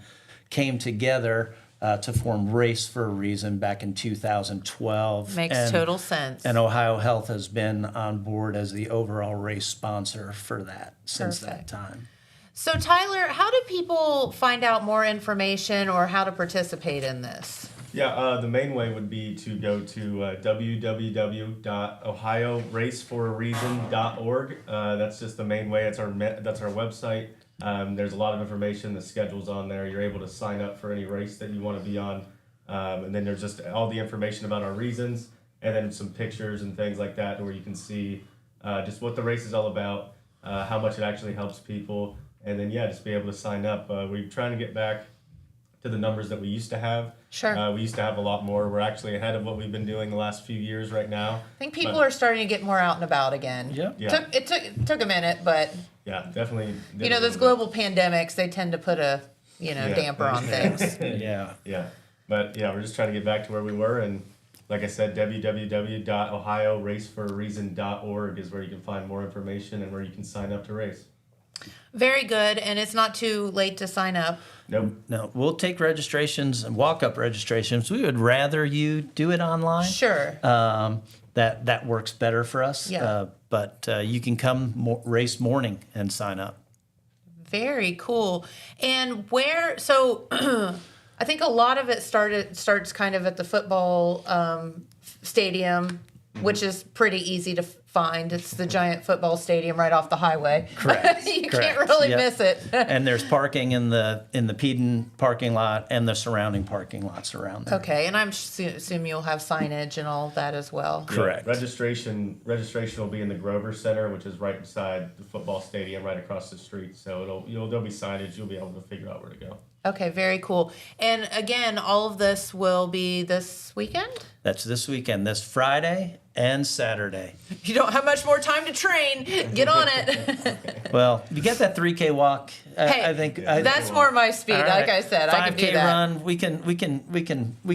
came together to form Race for a Reason back in 2012. Makes total sense. And Ohio Health has been on board as the overall race sponsor for that since that time. So Tyler, how do people find out more information or how to participate in this? Yeah, the main way would be to go to www.ohioraceforareason.org. That's just the main way. That's our website. There's a lot of information. The schedule's on there. You're able to sign up for any race that you want to be on. And then there's just all the information about our reasons, and then some pictures and things like that where you can see just what the race is all about, how much it actually helps people, and then, just be able to sign up. We're trying to get back to the numbers that we used to have. Sure. We used to have a lot more. We're actually ahead of what we've been doing the last few years right now. I think people are starting to get more out and about again. Yeah. It took a minute, but Yeah, definitely. you know, those global pandemics, they tend to put a damper on things. Yeah. Yeah. But we're just trying to get back to where we were. And like I said, www.ohioraceforareason.org is where you can find more information and where you can sign up to race. Very good, and it's not too late to sign up. Nope. No, we'll take registrations and walk-up registrations. We would rather you do it online. Sure. That works better for us. Yeah. But you can come race morning and sign up. Very cool. And where? So, I think a lot of it starts kind of at the football stadium, which is pretty easy to find. It's the giant football stadium right off the highway. Correct. You Correct. can't really Yep. miss it. And there's parking in the Peden parking lot and the surrounding parking lots around there. Okay, and I'm assume you'll have signage and all that as well. Correct. Registration will be in the Grover Center, which is right beside the football stadium, right across the street. So there'll be signage. You'll be able to figure out where to go. Okay, very cool. And again, all of this will be this weekend? That's this weekend, this Friday and Saturday. You don't have much more time to train. Get on it. Well, you get that 3K walk. Hey, I think that's more my speed. All right. Like I said, I can do 5K that. run. We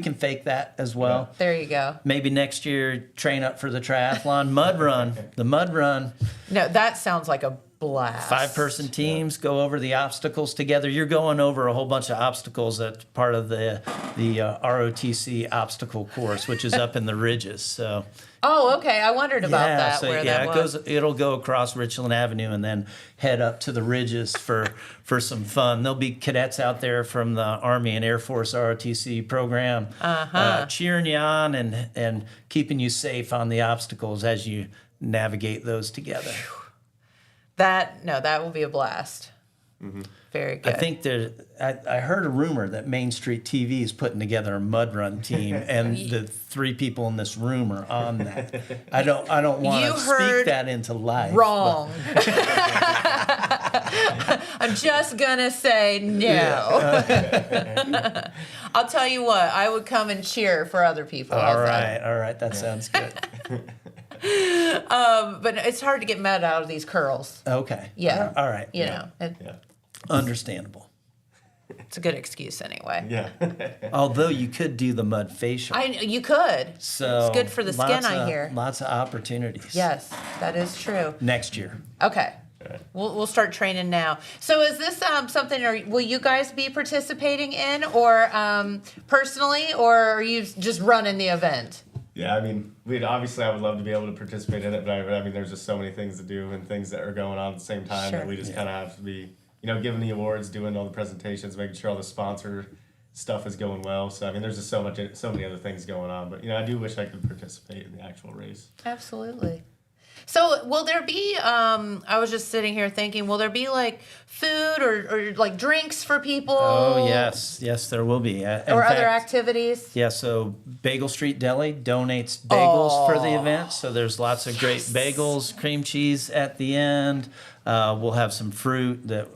can fake that as well. There you go. Maybe next year train up for the triathlon mud run. The mud run. No, that sounds like a blast. 5-person teams go over the obstacles together. You're going over a whole bunch of obstacles that's part of the ROTC obstacle course, which is up in the Ridges. So. Oh, okay. I wondered about that. So where that was. It'll go across Richland Avenue and then head up to the Ridges for some fun. There'll be cadets out there from the Army and Air Force ROTC program, cheering you on and keeping you safe on the obstacles as you navigate those together. That will be a blast. Mm-hmm. Very good. I think I heard a rumor that Main Street TV is putting together a mud run team, and the 3 people in this room are on that. I don't want to speak that into life. Wrong. I'm just gonna say no. Yeah. I'll tell you what. I would come and cheer for other people. All right. That sounds good. But it's hard to get mud out of these curls. Okay. Yeah. All right. You know. Understandable. It's a good excuse anyway. Yeah. Although you could do the mud facial. You could. So it's good for the skin, I hear. Lots of opportunities. Yes, that is true. Next year. Okay. We'll start training now. So is this something, will you guys be participating in, or personally, or are you just running the event? Yeah, I mean, I would love to be able to participate in it, but I mean, there's just so many things to do and things that are going on at the same time that we just kind of have to be, giving the awards, doing all the presentations, making sure all the sponsor stuff is going well. So, I mean, there's just so many other things going on. But, I do wish I could participate in the actual race. Absolutely. So will there be, I was just sitting here thinking, will there be like food or like drinks for people? Oh, yes. Yes, there will be. Or other activities? Yeah, so Bagel Street Deli donates bagels for the event. So there's lots of great bagels, cream cheese at the end. We'll have some fruit that,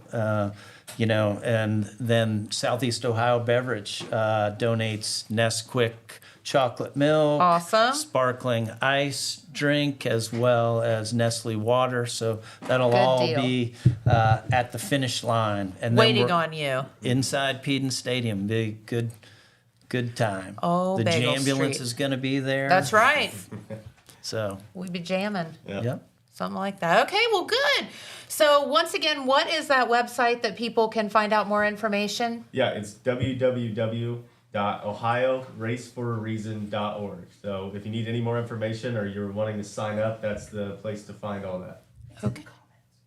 and then Southeast Ohio Beverage donates Nesquik chocolate milk, awesome, sparkling ice drink, as well as Nestle water. So that'll be at the finish line and waiting on you inside Peden Stadium. Big good time. Oh, the Bagel Jambulance Street is going to be there. That's right. So we'd be jamming. Yep. Something like that. Okay, well, good. So once again, what is that website that people can find out more information? Yeah, it's www.ohioraceforareason.org. So if you need any more information or you're wanting to sign up, that's the place to find all that. Okay.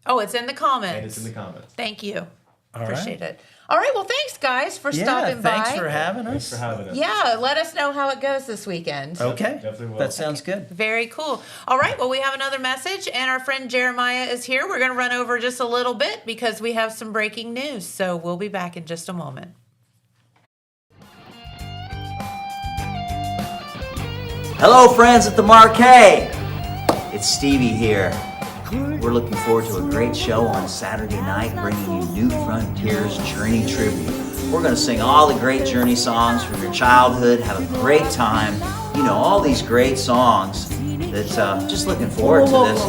Oh, it's in the comments. And it's in the comments. Thank you. All Appreciate it. All right. Well, thanks, guys, for stopping by. Thanks for having us. Thanks for having us. Yeah, let us know how it goes this weekend. Okay. Definitely will. That sounds good. Very cool. All right. Well, we have another message, and our friend Jeremiah is here. We're going to run over just a little bit because we have some breaking news. So we'll be back in just a moment. Hello, friends at the Marquee. It's Stevie here. We're looking forward to a great show on Saturday night, bringing you New Frontiers Journey Tribute. We're going to sing all the great Journey songs from your childhood, have a great time. All these great songs. That's just looking forward to this.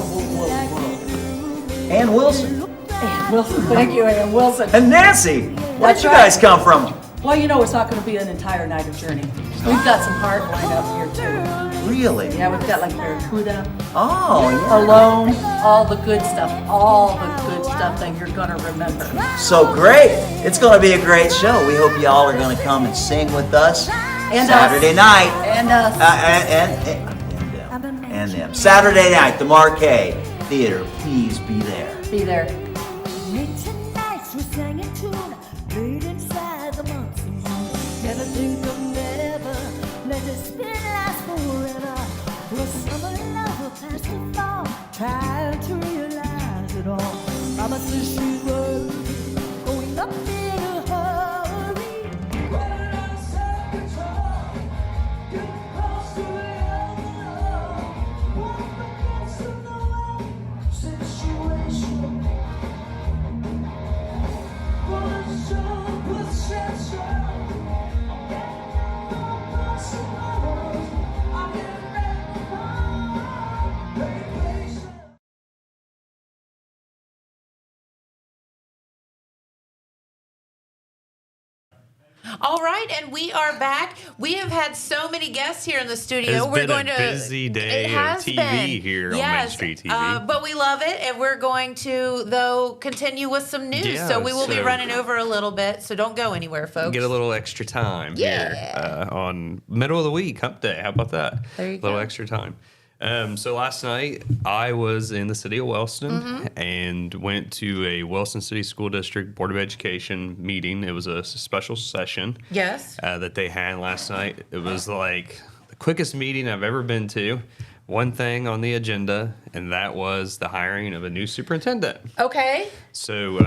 Ann Wilson. Ann Wilson, thank you, Ann Wilson. And Nancy. Where'd you guys come from? Well, it's not going to be an entire night of Journey. We've got some hard lined up here, too. Really? Yeah, we've got like Barracuda. Oh, yeah. Alone. All the good stuff. All the good stuff that you're going to remember. So great. It's going to be a great show. We hope y'all are going to come and sing with us and Saturday night. And us. And them. Saturday night, the Marquee Theater. Please be there. Be there. Never think of never, let the spin last forever. The summer love will pass the fall, trying to realize it all. Mama says she was going up in a hurry. Running out of control, getting close to the end. What the best of the situation? All right, and we are back. We have had so many guests here in the studio. It's been a busy day of TV here on Main Street TV. But we love it, and we're going to, though, continue with some news. Yeah, so we will be so- running over a little bit, so don't go anywhere, folks. Get a little extra time here on middle of the week, hump day. How about that? There you A little go. extra time. So last night I was in the city of Wellston and went to a Wellston City School District Board of Education meeting. It was a special session Yes. that they had last night. It was like the quickest meeting I've ever been to. One thing on the agenda, and that was the hiring of a new superintendent. Okay. So,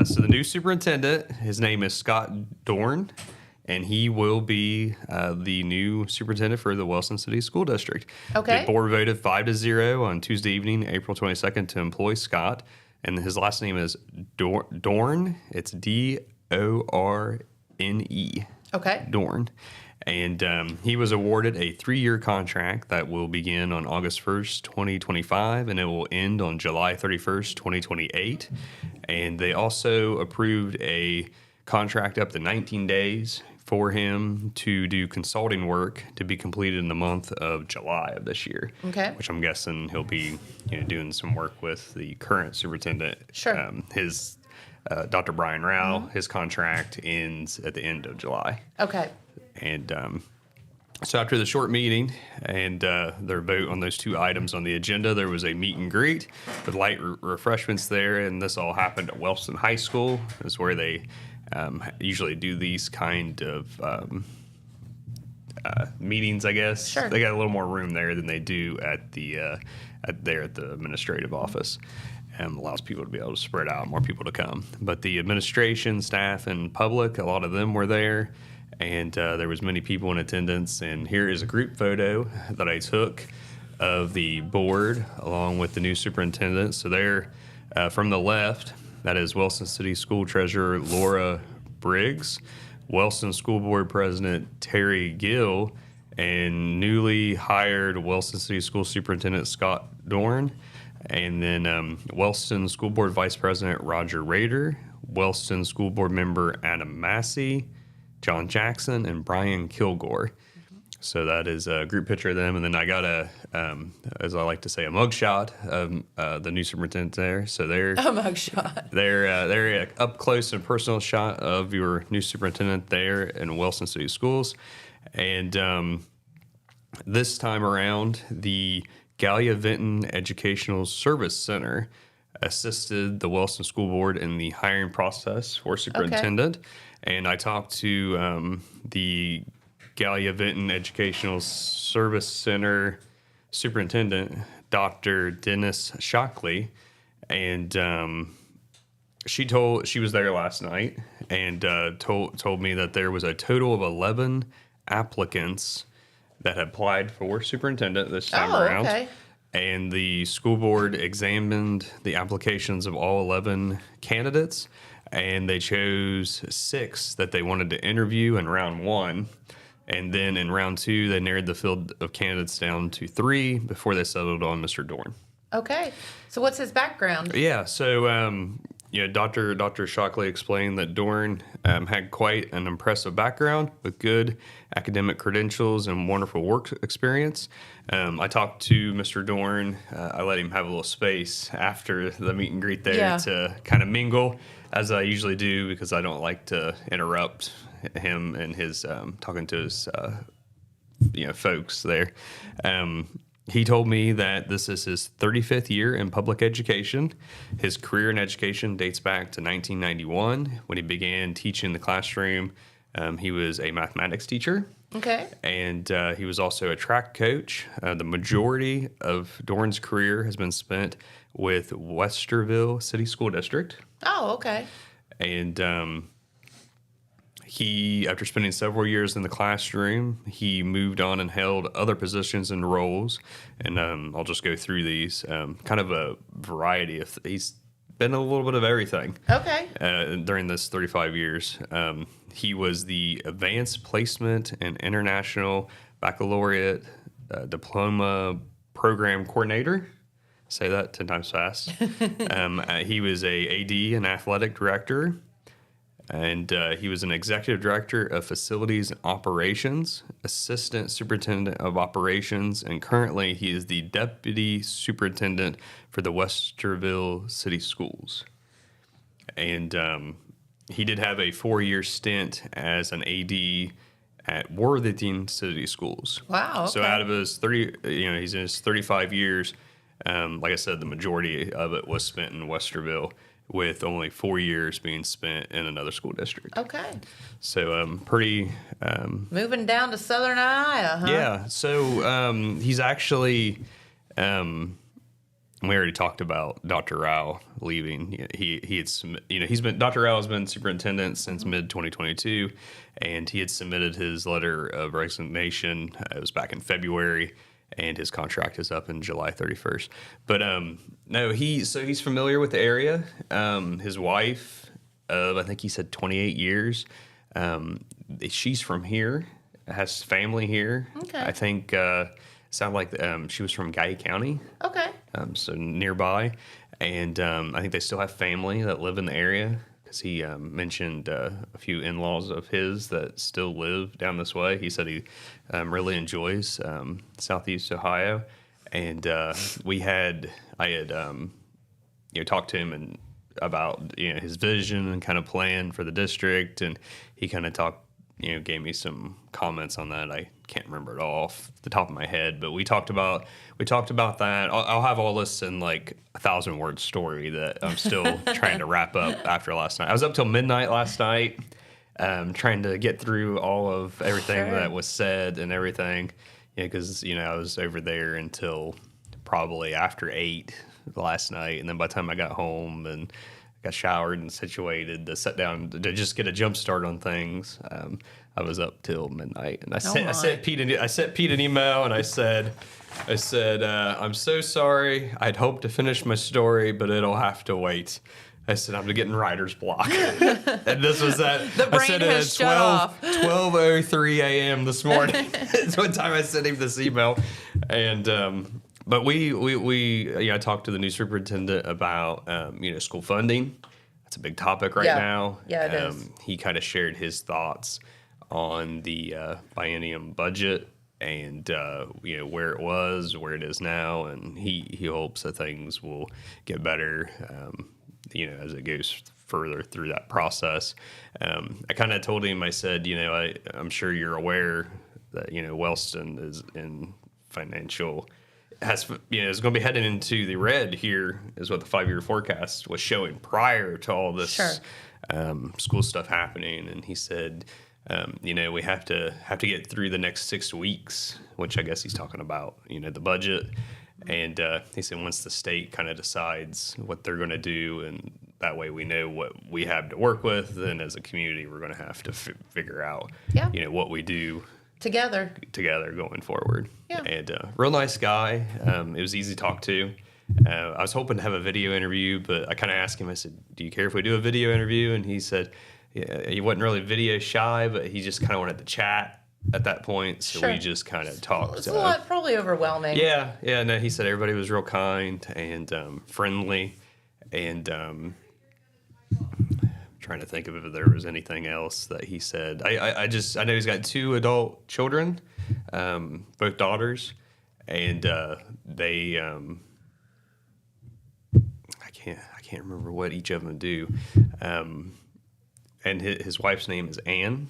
so the new superintendent, his name is Scott Dorn, and he will be the new superintendent for the Wellston City School District. Okay. The board voted 5-0 on Tuesday evening, April 22nd, to employ Scott, and his last name is Dorn. It's D-O-R-N-E. Okay. Dorn. And he was awarded a 3-year contract that will begin on August 1st, 2025, and it will end on July 31st, 2028. And they also approved a contract up to 19 days for him to do consulting work to be completed in the month of July of this year. Okay. Which I'm guessing he'll be doing some work with the current superintendent. Sure. His Dr. Brian Rao, his contract ends at the end of July. Okay. And so after the short meeting and their vote on those 2 items on the agenda, there was a meet and greet with light refreshments there. And this all happened at Wellston High School. It's where they usually do these kind of meetings, I guess. Sure. They got a little more room there than they do at the at the administrative office. Allows people to be able to spread out, more people to come. But the administration, staff, and public, a lot of them were there. And there was many people in attendance. And here is a group photo that I took of the board along with the new superintendent. So there, from the left, that is Wellston City School Treasurer Laura Briggs, Wellston School Board President Terry Gill, and newly hired Wellston City School Superintendent Scott Dorn. And then Wellston School Board Vice President Roger Rader, Wellston School Board member Adam Massey, John Jackson, and Brian Kilgore. So that is a group picture of them. And then I got as I like to say, a mugshot of the new superintendent there. So they're A mugshot. They're up close and personal shot of your new superintendent there in Wellston City Schools. And this time around, the Gallia Vinton Educational Service Center assisted the Wellston School Board in the hiring process for superintendent. And I talked to the Gallia Vinton Educational Service Center superintendent, Dr. Dennis Shockley, and she was there last night and told me that there was a total of 11 applicants that had applied for superintendent this time around. Okay. And the school board examined the applications of all 11 candidates, and they chose 6 that they wanted to interview in round 1. And then in round 2, they narrowed the field of candidates down to 3 before they settled on Mr. Dorn. Okay. So what's his background? Yeah, so Dr. Shockley explained that Dorn had quite an impressive background with good academic credentials and wonderful work experience. I talked to Mr. Dorn. I let him have a little space after the meet and greet there to kind of mingle, as I usually do, because I don't like to interrupt him and his talking to his folks there. He told me that this is his 35th year in public education. His career in education dates back to 1991 when he began teaching the classroom. He was a mathematics teacher. Okay. And he was also a track coach. The majority of Dorn's career has been spent with Westerville City School District. Oh, okay. And he, after spending several years in the classroom, he moved on and held other positions and roles. And I'll just go through these. Kind of a variety of. He's been a little bit of everything. Okay. During this 35 years, he was the Advanced Placement and International Baccalaureate Diploma Program Coordinator. Say that 10 times fast. He was a AD and athletic director. And he was an executive director of facilities and operations, assistant superintendent of operations, and currently he is the deputy superintendent for the Westerville City Schools. And he did have a 4-year stint as an AD at Worthington City Schools. Wow. So okay. out of his he's in his 35 years. Like I said, the majority of it was spent in Westerville, with only 4 years being spent in another school district. Okay. So pretty. Moving down to Southern Iowa, huh? Yeah. So he's actually. We already talked about Dr. Rao leaving. Dr. Rao has been superintendent since mid 2022, and he had submitted his letter of resignation. It was back in February, and his contract is up in July 31st. But no, he's familiar with the area. His wife, I think he said 28 years. She's from here, has family here. Okay. I think. Sounded like she was from Guy County. Okay. So nearby. And I think they still have family that live in the area, because he mentioned a few in-laws of his that still live down this way. He said he really enjoys Southeast Ohio. And I had talked to him about his vision and kind of plan for the district, and he kind of gave me some comments on that. I can't remember it all off the top of my head, but we talked about that. I'll have all this in like 1,000-word story that I'm still trying to wrap up after last night. I was up till midnight last night, trying to get through all of everything that was said and everything. Because I was over there until probably after 8 last night, and then by the time I got home and got showered and situated to sit down to just get a jump start on things, I was up till midnight. And I sent Pete an email, and I said, I'm so sorry. I'd hoped to finish my story, but it'll have to wait. I said, I'm getting writer's block. And this was that. The brain has shut off. 12:03 a.m. this morning. That's what time I sent him this email. And but I talked to the new superintendent about school funding. That's a big topic right now. Yeah, it is. He kind of shared his thoughts on the biennium budget and where it was, where it is now, and he hopes that things will get better as it goes further through that process. I kind of told him, I said, I'm sure you're aware that Wellston is in financial is going to be heading into the red here, is what the 5-year forecast was showing prior to all this school stuff happening. And he said, we have to get through the next 6 weeks, which I guess he's talking about, the budget. And he said once the state kind of decides what they're going to do, and that way we know what we have to work with, then as a community we're going to have to figure out, what we do together going forward. Yeah. And real nice guy. It was easy to talk to. I was hoping to have a video interview, but I kind of asked him, I said, do you care if we do a video interview? And he said, yeah, he wasn't really video shy, but he just kind of wanted to chat at that point. So we just kind of talked. It's a lot, probably overwhelming. Yeah. No, he said everybody was real kind and friendly. And trying to think of if there was anything else that he said. I know he's got 2 adult children, both daughters, and they I can't remember what each of them do. And his wife's name is Ann,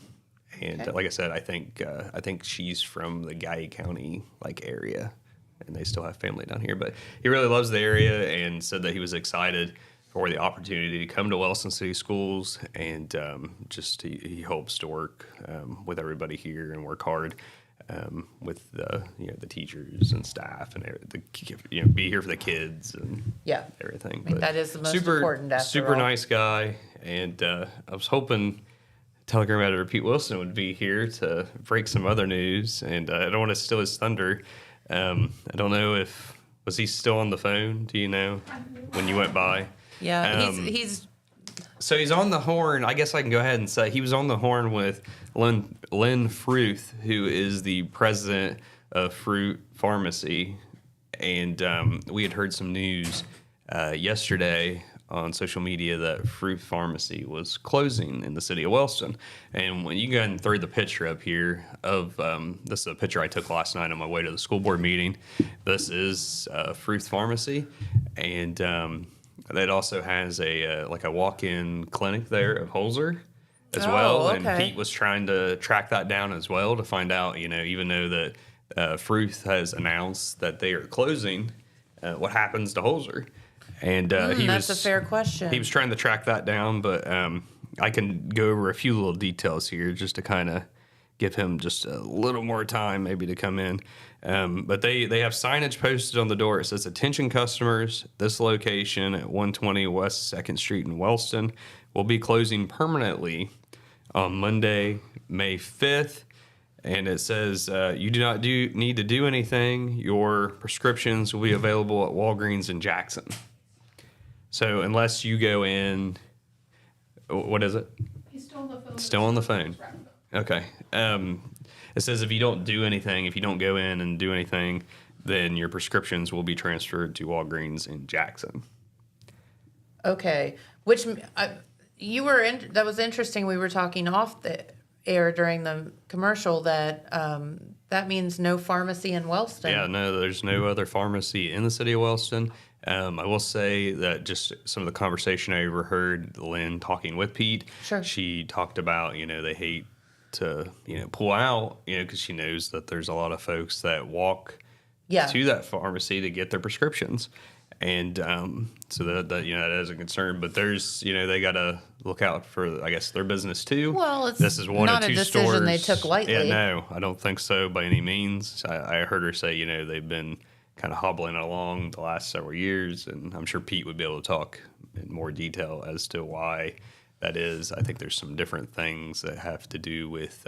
and like I said, I think she's from the Guy County area, and they still have family down here. But he really loves the area and said that he was excited for the opportunity to come to Wellston City Schools, and he hopes to work with everybody here and work hard with the teachers and staff and be here for the kids and everything. I think that is the most important. Super nice guy, and I was hoping Telegram editor Pete Wilson would be here to break some other news, and I don't want to steal his thunder. I don't know was he still on the phone? Do you know when you went by? Yeah, he's So he's on the horn. I guess I can go ahead and say he was on the horn with Lynn Fruth, who is the president of Fruit Pharmacy. And we had heard some news yesterday on social media that Fruit Pharmacy was closing in the city of Wellston. And when you go ahead and throw the picture up here of this is a picture I took last night on my way to the school board meeting. This is Fruit Pharmacy, and it also has a walk-in clinic there of Holzer as well. okay. And Pete was trying to track that down as well to find out, even though that Fruit has announced that they are closing, what happens to Holzer. And that's a fair question. He was trying to track that down, but I can go over a few little details here just to kind of give him just a little more time maybe to come in. But they have signage posted on the door. It says, "Attention customers, this location at 120 West 2nd Street in Wellston will be closing permanently on Monday, May 5th. And it says, you do not need to do anything. Your prescriptions will be available at Walgreens in Jackson." So unless you go in, what is it? He's still on the phone. Still on the phone. Okay. It says if you don't do anything, if you don't go in and do anything, then your prescriptions will be transferred to Walgreens in Jackson. Okay, which that was interesting. We were talking off the air during the commercial that that means no pharmacy in Wellston. Yeah, no, there's no other pharmacy in the city of Wellston. I will say that just some of the conversation I overheard Lynn talking with Pete, Sure. She talked about, they hate to, pull out, because she knows that there's a lot of folks that walk to that pharmacy to get their prescriptions. And so that that is a concern. But there's, they got to look out for, I guess, their business too. Well, it's this is one not of two a decision stores they took lightly. Yeah, no, I don't think so by any means. I heard her say, they've been kind of hobbling along the last several years, and I'm sure Pete would be able to talk in more detail as to why that is. I think there's some different things that have to do with,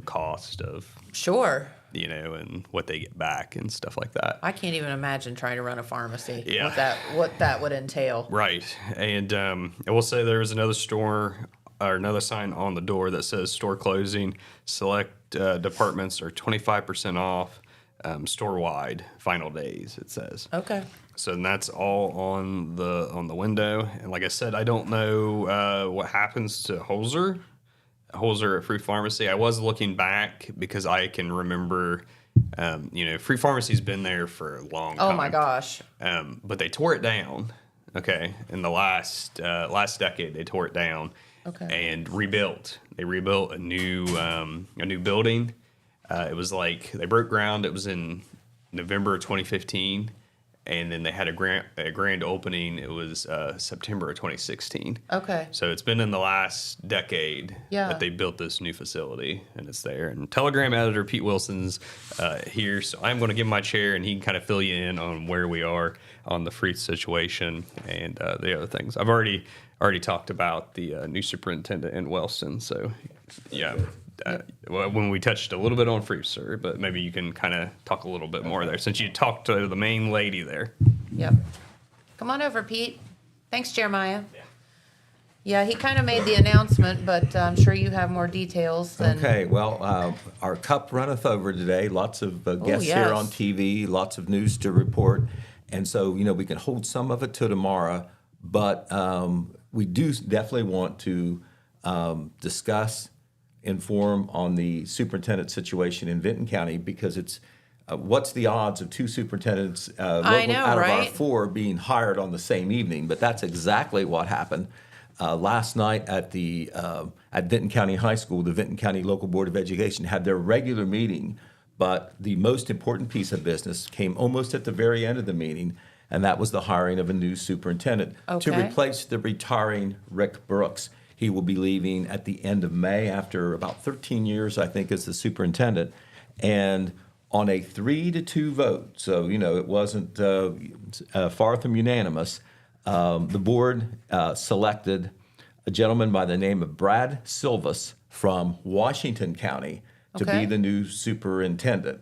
cost of Sure. And what they get back and stuff like that. I can't even imagine trying to run a pharmacy. Yeah. What that would entail. Right. And I will say there is another store or another sign on the door that says store closing. Select departments are 25% off store wide final days, it says. Okay. So that's all on the window. And like I said, I don't know what happens to Holzer at Fruit Pharmacy. I was looking back because I can remember, Fruit Pharmacy's been there for a long time. Oh my gosh. But they tore it down. Okay, in the last decade, they tore it down. Okay. And rebuilt. They rebuilt a new building. It was like they broke ground. It was in November of 2015. And then they had a grand opening. It was September of 2016. Okay. So it's been in the last decade that they built this new facility, and it's there. And Telegram editor Pete Wilson's here, so I'm going to give him my chair, and he can kind of fill you in on where we are on the Fruit situation and the other things. I've already talked about the new superintendent in Wellston, so yeah. When we touched a little bit on Fruit, sir, but maybe you can kind of talk a little bit more there since you talked to the main lady there. Yep. Come on over, Pete. Thanks, Jeremiah. Yeah, he kind of made the announcement, but I'm sure you have more details. Okay, well, our cup runneth over today. Lots of guests here on TV, lots of news to report. And so, we can hold some of it to tomorrow, but we do definitely want to discuss, inform on the superintendent situation in Vinton County, because it's what's the odds of two superintendents out of our four being hired on the same evening? But that's exactly what happened last night at Vinton County High School. The Vinton County Local Board of Education had their regular meeting, but the most important piece of business came almost at the very end of the meeting, and that was the hiring of a new superintendent to replace the retiring Rick Brooks. He will be leaving at the end of May after about 13 years, I think, as the superintendent. And on a 3-2 vote, so, it wasn't far from unanimous, the board selected a gentleman by the name of Brad Silvas from Washington County to be the new superintendent.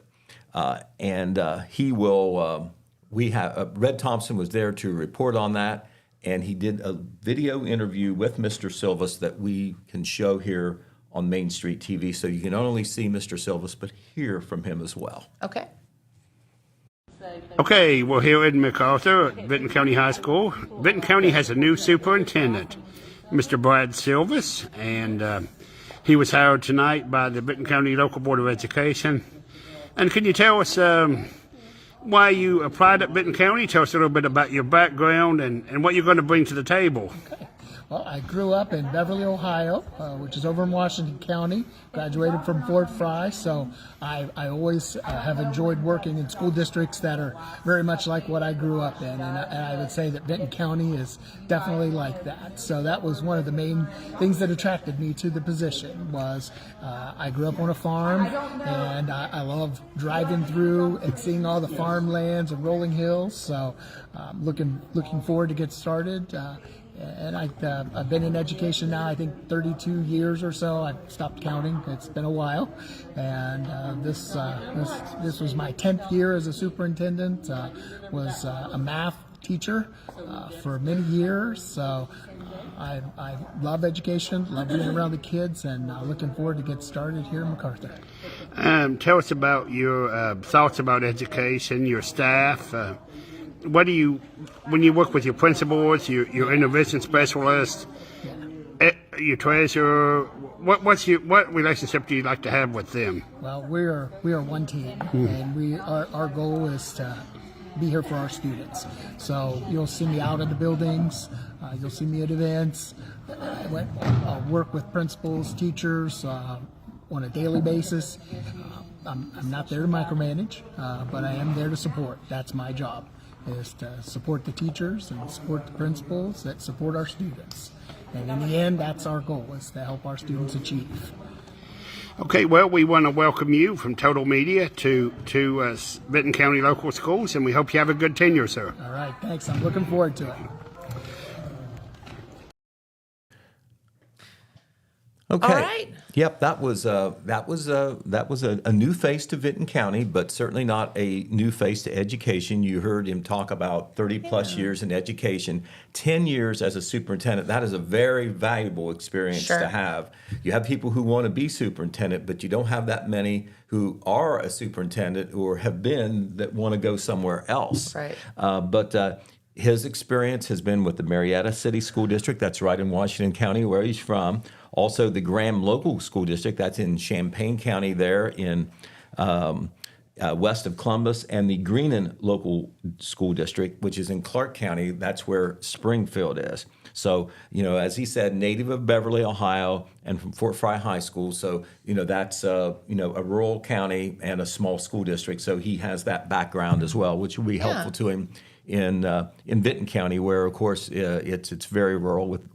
And he will, Red Thompson was there to report on that. And he did a video interview with Mr. Silvas that we can show here on Main Street TV. So you can not only see Mr. Silvas, but hear from him as well. Okay. Okay, we're here in MacArthur at Benton County High School. Benton County has a new superintendent, Mr. Brad Silvis, and he was hired tonight by the Benton County Local Board of Education. And can you tell us why you applied at Benton County? Tell us a little bit about your background and what you're going to bring to the table. Well, I grew up in Beverly, Ohio, which is over in Washington County. Graduated from Fort Fry, so I always have enjoyed working in school districts that are very much like what I grew up in, and I would say that Benton County is definitely like that. So that was one of the main things that attracted me to the position. Was I grew up on a farm, and I love driving through and seeing all the farmlands and rolling hills. So looking forward to get started. And I've been in education now, I think 32 years or so. I've stopped counting. It's been a while. And this was my 10th year as a superintendent. Was a math teacher for many years. So I love education, love being around the kids, and looking forward to get started here in MacArthur. Tell us about your thoughts about education, your staff. What do you, when you work with your principals, your intervention specialists, your treasurer, what relationship do you like to have with them? Well, we are one team, and our goal is to be here for our students. So you'll see me out in the buildings, you'll see me at events. I work with principals, teachers on a daily basis. I'm not there to micromanage, but I am there to support. That's my job, is to support the teachers and support the principals that support our students. And in the end, that's our goal, is to help our students achieve. Okay, well, we want to welcome you from Total Media to Benton County Local Schools, and we hope you have a good tenure, sir. All right, thanks. I'm looking forward to it. Okay. All right. Yep, that was a new face to Benton County, but certainly not a new face to education. You heard him talk about 30 plus years in education, 10 years as a superintendent. That is a very valuable experience to have. You have people who want to be superintendent, but you don't have that many who are a superintendent or have been that want to go somewhere else. Right. But his experience has been with the Marietta City School District. That's right in Washington County, where he's from. Also, the Graham Local School District. That's in Champaign County there in west of Columbus. And the Greenon Local School District, which is in Clark County. That's where Springfield is. So, as he said, native of Beverly, Ohio, and from Fort Fry High School. So, that's, a rural county and a small school district. So he has that background as well, which will be helpful to him in Benton County, where, of course, it's very rural with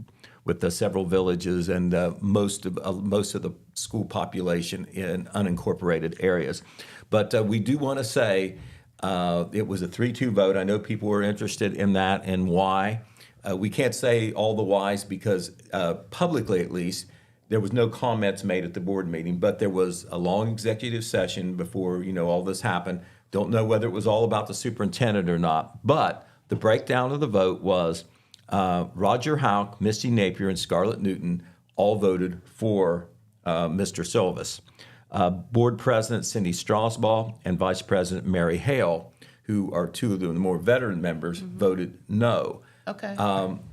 several villages and most of the school population in unincorporated areas. But we do want to say it was a 3-2 vote. I know people were interested in that and why. We can't say all the whys because publicly, at least, there was no comments made at the board meeting, but there was a long executive session before all this happened. Don't know whether it was all about the superintendent or not, but the breakdown of the vote was Roger Houck, Misty Napier, and Scarlett Newton all voted for Mr. Silvis. Board President Cindy Strasbaugh and Vice President Mary Hale, who are two of the more veteran members, voted no. Okay.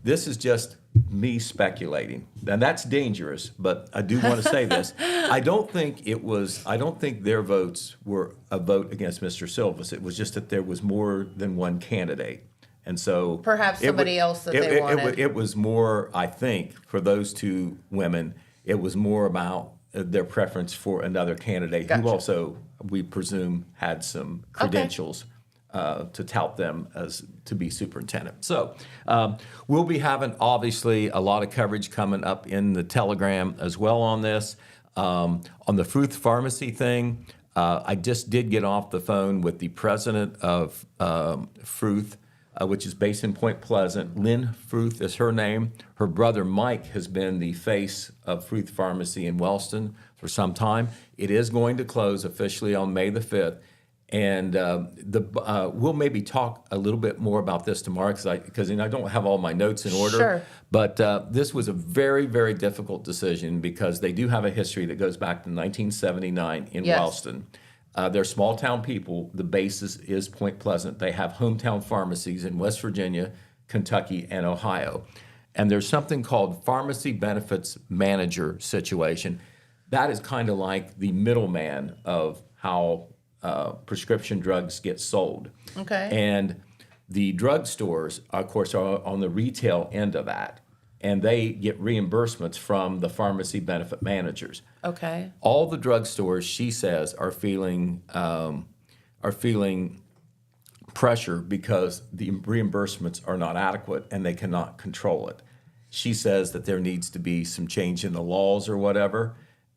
This is just me speculating, and that's dangerous. But I do want to say this: I don't think their votes were a vote against Mr. Silvis. It was just that there was more than one candidate, and so perhaps somebody else that they wanted. It was more, I think, for those two women. It was more about their preference for another candidate who also, we presume, had some credentials. To tout them as to be superintendent. So we'll be having, obviously, a lot of coverage coming up in the Telegram as well on this. On the Fruth Pharmacy thing, I just did get off the phone with the president of Fruth, which is based in Point Pleasant. Lynn Fruth is her name. Her brother Mike has been the face of Fruth Pharmacy in Wellston for some time. It is going to close officially on May the 5th. And we'll maybe talk a little bit more about this tomorrow because I don't have all my notes in order. Sure. But this was a very, very difficult decision because they do have a history that goes back to 1979 in Wellston. They're small town people. The basis is Point Pleasant. They have hometown pharmacies in West Virginia, Kentucky, and Ohio. And there's something called pharmacy benefits manager situation. That is kind of like the middleman of how prescription drugs get sold. Okay. And the drugstores, of course, are on the retail end of that, and they get reimbursements from the pharmacy benefit managers. Okay. All the drugstores, she says, are feeling pressure because the reimbursements are not adequate and they cannot control it. She says that there needs to be some change in the laws or whatever,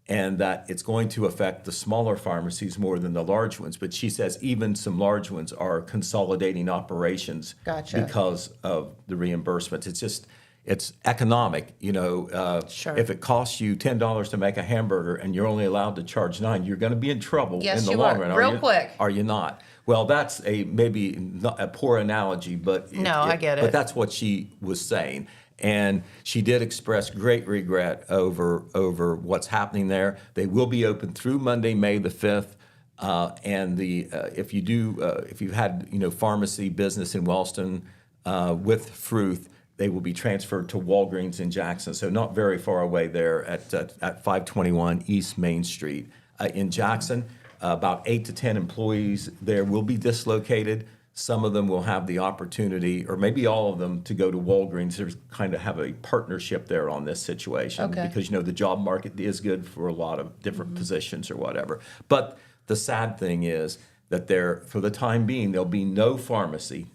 and that it's going to affect the smaller pharmacies more than the large ones. But she says even some large ones are consolidating operations Gotcha. because of the reimbursements. It's economic, Sure. If it costs you $10 to make a hamburger and you're only allowed to charge $9, you're going to be in trouble Yes, in the you long are. run. Real quick. Are you not? Well, that's maybe not a poor analogy, but I get it. But that's what she was saying. And she did express great regret over what's happening there. They will be open through Monday, May the 5th. And if you've had pharmacy business in Wellston with Fruth, they will be transferred to Walgreens in Jackson, so not very far away there at 521 East Main Street. In Jackson, about 8 to 10 employees there will be dislocated. Some of them will have the opportunity, or maybe all of them, to go to Walgreens. There's kind of have a partnership there on this situation because the job market is good for a lot of different positions or whatever. But the sad thing is that for the time being, there'll be no pharmacy,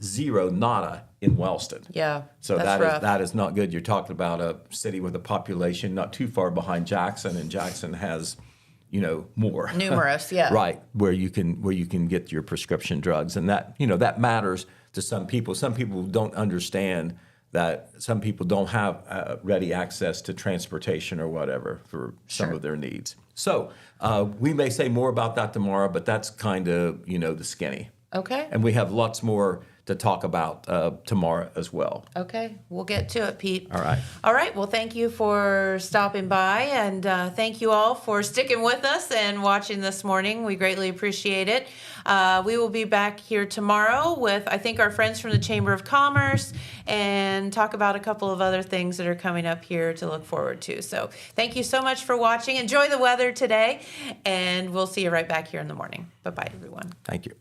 zero, nada, in Wellston. Yeah, So that's rough. that is not good. You're talking about a city with a population not too far behind Jackson, and Jackson has more Numerous, yeah. right, where you can get your prescription drugs, and that matters to some people. Some people don't understand that some people don't have ready access to transportation or whatever for some of their needs. So we may say more about that tomorrow, but that's kind of the skinny. Okay. And we have lots more to talk about tomorrow as well. Okay, we'll get to it, Pete. All right. All right, well, thank you for stopping by, and thank you all for sticking with us and watching this morning. We greatly appreciate it. We will be back here tomorrow with, I think, our friends from the Chamber of Commerce and talk about a couple of other things that are coming up here to look forward to. So thank you so much for watching. Enjoy the weather today, and we'll see you right back here in the morning. Bye-bye, everyone. Thank you.